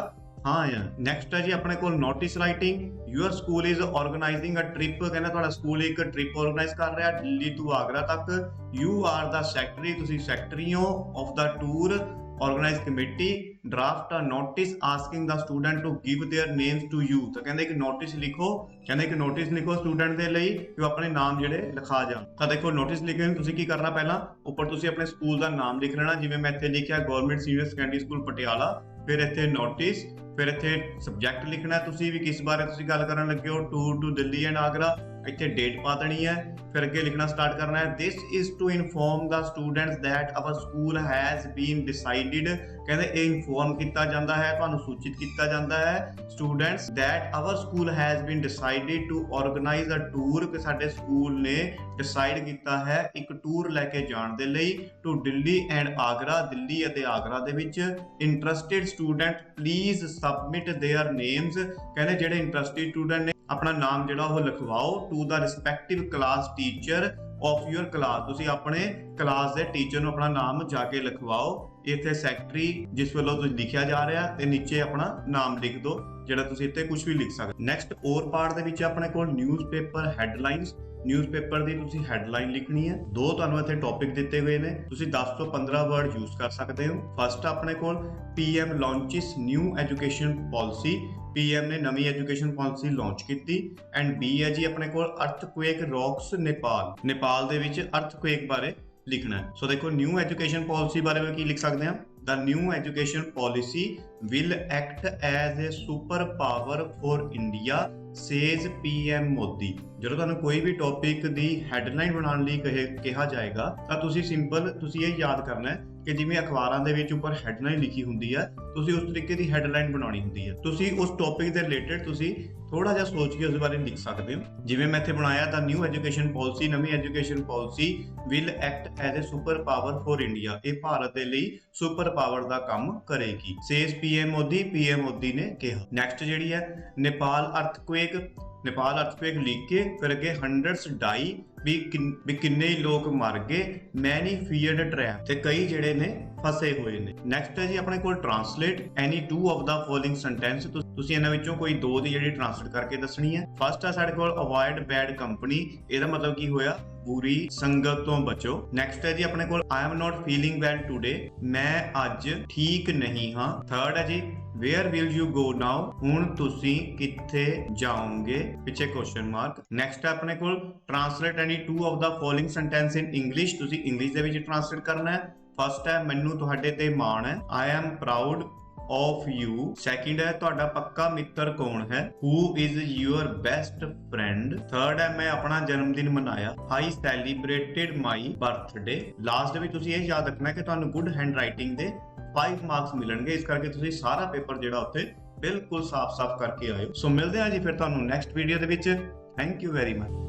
ਹਾਂ ਆ। ਨੈਕਸਟ ਹੈ ਜੀ ਆਪਣੇ ਕੋਲ notice writing. Your school is organizing a trip, ਕਹਿੰਦਾ ਤੁਹਾਡਾ ਸਕੂਲ ਇੱਕ ਟ੍ਰਿਪ ਆਰਗੇਨਾਈਜ਼ ਕਰ ਰਿਹਾ ਦਿੱਲੀ ਤੋਂ ਆਗਰਾ ਤੱਕ। ਯੂ ਆਰ ਦਾ ਸੈਕਟਰੀ, ਤੁਸੀਂ ਸੈਕਟਰੀ ਹੋ of the tour organize committee. Draft a notice asking the student to give their names to you, ਤਾਂ ਕਹਿੰਦੇ ਇੱਕ ਨੋਟਿਸ ਲਿਖੋ, ਕਹਿੰਦੇ ਕਿ ਨੋਟਿਸ ਲਿਖੋ ਸਟੂਡੈਂਟ ਦੇ ਲਈ ਕਿ ਉਹ ਆਪਣੇ ਨਾਮ ਜਿਹੜੇ ਲਿਖਾ ਜਾਣ। ਤਾਂ ਦੇਖੋ ਨੋਟਿਸ ਲਿਖਣ ਤੁਸੀਂ ਕੀ ਕਰਨਾ, ਪਹਿਲਾਂ ਉੱਪਰ ਤੁਸੀਂ ਆਪਣੇ ਸਕੂਲ ਦਾ ਨਾਮ ਲਿਖ ਲੈਣਾ, ਜਿਵੇਂ ਮੈਂ ਇੱਥੇ ਲਿਖਿਆ government senior secondary school Patiala. ਫਿਰ ਇੱਥੇ ਨੋਟਿਸ, ਫਿਰ ਇੱਥੇ ਸਬਜੈਕਟ ਲਿਖਣਾ ਤੁਸੀਂ ਵੀ ਕਿਸ ਬਾਰੇ ਤੁਸੀਂ ਗੱਲ ਕਰਨ ਲੱਗੇ ਹੋ, tour to Delhi and Agra. ਇੱਥੇ ਡੇਟ ਪਾ ਦੇਣੀ ਹੈ, ਫਿਰ ਅੱਗੇ ਲਿਖਣਾ ਸਟਾਰਟ ਕਰਨਾ ਹੈ this is to inform the students that our school has been decided, ਕਹਿੰਦੇ ਇਹ ਇਨਫੋਰਮ ਕੀਤਾ ਜਾਂਦਾ ਹੈ, ਤੁਹਾਨੂੰ ਸੂਚਿਤ ਕੀਤਾ ਜਾਂਦਾ ਹੈ students that our school has been decided to organize a tour, ਕਿ ਸਾਡੇ ਸਕੂਲ ਨੇ ਡਿਸਾਈਡ ਕੀਤਾ ਹੈ ਇੱਕ ਟੂਰ ਲੈ ਕੇ ਜਾਣ ਦੇ ਲਈ ਟੂ ਦਿੱਲੀ ਐਂਡ ਆਗਰਾ, ਦਿੱਲੀ ਅਤੇ ਆਗਰਾ ਦੇ ਵਿੱਚ। Interested student please submit their names, ਕਹਿੰਦੇ ਜਿਹੜੇ ਇੰਟਰਸਟਿਡ ਸਟੂਡੈਂਟ ਨੇ ਆਪਣਾ ਨਾਮ ਜਿਹੜਾ ਉਹ ਲਿਖਵਾਓ to the respective class teacher of your class, ਤੁਸੀਂ ਆਪਣੇ ਕਲਾਸ ਦੇ ਟੀਚਰ ਨੂੰ ਆਪਣਾ ਨਾਮ ਜਾ ਕੇ ਲਿਖਵਾਓ। ਇੱਥੇ ਸੈਕਟਰੀ ਜਿਸ ਵੱਲੋਂ ਤੁਸੀਂ ਲਿਖਿਆ ਜਾ ਰਿਹਾ ਤੇ ਨੀਚੇ ਆਪਣਾ ਨਾਮ ਲਿਖ ਦਿਓ, ਜਿਹੜਾ ਤੁਸੀਂ ਇੱਥੇ ਕੁਝ ਵੀ ਲਿਖ ਸਕਦੇ। ਨੈਕਸਟ ਔਰ ਪਾਰਟ ਦੇ ਵਿੱਚ ਆਪਣੇ ਕੋਲ ਨਿਊਜ਼ਪੇਪਰ ਹੈਡਲਾਈਨਸ। ਨਿਊਜ਼ਪੇਪਰ ਦੀ ਤੁਸੀਂ ਹੈਡਲਾਈਨ ਲਿਖਣੀ ਹੈ। ਦੋ ਤੁਹਾਨੂੰ ਇੱਥੇ ਟੌਪਿਕ ਦਿੱਤੇ ਹੋਏ ਨੇ, ਤੁਸੀਂ 10 ਤੋਂ 15 ਵਰਡ ਯੂਜ਼ ਕਰ ਸਕਦੇ ਹੋ। ਫਸਟ ਆਪਣੇ ਕੋਲ PM launches new education policy, PM ਨੇ ਨਵੀਂ ਐਜੂਕੇਸ਼ਨ ਪਾਲਿਸੀ ਲਾਂਚ ਕੀਤੀ। ਐਂਡ B ਹੈ ਜੀ ਆਪਣੇ ਕੋਲ ਅਰਥਕੁਏਕ ਰੌਕਸ ਨੇਪਾਲ, ਨੇਪਾਲ ਦੇ ਵਿੱਚ ਅਰਥਕੁਏਕ ਬਾਰੇ ਲਿਖਣਾ ਹੈ। ਸੋ ਦੇਖੋ ਨਿਊ ਐਜੂਕੇਸ਼ਨ ਪਾਲਿਸੀ ਬਾਰੇ ਕੀ ਲਿਖ ਸਕਦੇ ਹਾਂ, The new education policy will act as a superpower for India, says PM Modi. ਜਦੋਂ ਤੁਹਾਨੂੰ ਕੋਈ ਵੀ ਟੌਪਿਕ ਦੀ ਹੈਡਲਾਈਨ ਬਣਾਉਣ ਲਈ ਕਿਹਾ ਜਾਏਗਾ ਤਾਂ ਤੁਸੀਂ ਸਿੰਪਲ ਤੁਸੀਂ ਇਹ ਯਾਦ ਕਰਨਾ ਹੈ ਕਿ ਜਿਵੇਂ ਅਖਬਾਰਾਂ ਦੇ ਵਿੱਚ ਉੱਪਰ ਹੈਡਲਾਈਨ ਲਿਖੀ ਹੁੰਦੀ ਹੈ, ਤੁਸੀਂ ਉਸ ਤਰੀਕੇ ਦੀ ਹੈਡਲਾਈਨ ਬਣਾਉਣੀ ਹੁੰਦੀ ਹੈ। ਤੁਸੀਂ ਉਸ ਟੌਪਿਕ ਦੇ ਰਿਲੇਟਡ ਤੁਸੀਂ ਥੋੜਾ ਜਿਹਾ ਸੋਚ ਕੇ ਉਸ ਬਾਰੇ ਲਿਖ ਸਕਦੇ ਹੋ। ਜਿਵੇਂ ਮੈਂ ਇੱਥੇ ਬਣਾਇਆ ਤਾਂ ਨਿਊ ਐਜੂਕੇਸ਼ਨ ਪਾਲਿਸੀ, ਨਵੀਂ education policy will act as a super power for India, ਇਹ ਭਾਰਤ ਦੇ ਲਈ ਸੁਪਰ ਪਾਵਰ ਦਾ ਕੰਮ ਕਰੇਗੀ, says PM Modi, PM Modi ਨੇ ਕਿਹਾ। ਨੈਕਸਟ ਜਿਹੜੀ ਹੈ ਨੇਪਾਲ ਅਰਥਕੁਏਕ, ਨੇਪਾਲ ਅਰਥਕੁਏਕ ਲਿਖ ਕੇ ਫਿਰ ਅੱਗੇ ਹੰਡਰਡਸ ਡਾਈ, ਵੀ ਕਿੰਨੇ ਹੀ ਲੋਕ ਮਰ ਗਏ, ਮੈਨੀ ਫੀਅਰਡ ਟ੍ਰੈਪ, ਤੇ ਕਈ ਜਿਹੜੇ ਨੇ ਫਸੇ ਹੋਏ ਨੇ। ਨੈਕਸਟ ਹੈ ਜੀ ਆਪਣੇ ਕੋਲ translate any two of the following sentence, ਤੁਸੀਂ ਇਹਨਾਂ ਵਿੱਚੋਂ ਕੋਈ ਦੋ ਦੀ ਜਿਹੜੀ ਟ੍ਰਾਂਸਲੇਟ ਕਰਕੇ ਦੱਸਣੀ ਹੈ। ਫਸਟ ਹੈ ਸਾਡੇ ਕੋਲ ਅਵੋਇਡ ਬੈਡ ਕੰਪਨੀ, ਇਹਦਾ ਮਤਲਬ ਕੀ ਹੋਇਆ ਬੁਰੀ ਸੰਗਤ ਤੋਂ ਬਚੋ। ਨੈਕਸਟ ਹੈ ਜੀ ਆਪਣੇ ਕੋਲ I am not feeling well today, ਮੈਂ ਅੱਜ ਠੀਕ ਨਹੀਂ ਹਾਂ। ਥਰਡ ਹੈ ਜੀ ਵੇਅਰ ਵਿਲ ਯੂ ਗੋ ਨਾਓ, ਹੁਣ ਤੁਸੀਂ ਕਿੱਥੇ ਜਾਓਗੇ, ਪਿੱਛੇ ਕੁਐਸਚਨ ਮਾਰਕ। ਨੈਕਸਟ ਹੈ ਆਪਣੇ ਕੋਲ translate any two of the following sentence in English, ਤੁਸੀਂ ਇੰਗਲਿਸ਼ ਦੇ ਵਿੱਚ ਟ੍ਰਾਂਸਲੇਟ ਕਰਨਾ ਹੈ। ਫਸਟ ਹੈ ਮੈਨੂੰ ਤੁਹਾਡੇ ਤੇ ਮਾਣ ਹੈ, I am proud of you। Second ਹੈ ਤੁਹਾਡਾ ਪੱਕਾ ਮਿੱਤਰ ਕੌਣ ਹੈ, who is your best friend। Third ਹੈ ਮੈਂ ਆਪਣਾ ਜਨਮ ਦਿਨ ਮਨਾਇਆ, I celebrated my birthday। Last ਦੇ ਵਿੱਚ ਤੁਸੀਂ ਇਹ ਯਾਦ ਰੱਖਣਾ ਕਿ ਤੁਹਾਨੂੰ ਗੁੱਡ ਹੈਂਡ ਰਾਈਟਿੰਗ ਦੇ 5 ਮਾਰਕਸ ਮਿਲਣਗੇ, ਇਸ ਕਰਕੇ ਤੁਸੀਂ ਸਾਰਾ ਪੇਪਰ ਜਿਹੜਾ ਉੱਥੇ ਬਿਲਕੁਲ ਸਾਫ਼-ਸਾਫ਼ ਕਰਕੇ ਆਇਓ। ਸੋ ਮਿਲਦੇ ਹਾਂ ਜੀ ਫਿਰ ਤੁਹਾਨੂੰ ਨੈਕਸਟ ਵੀਡੀਓ ਦੇ ਵਿੱਚ। Thank you very much.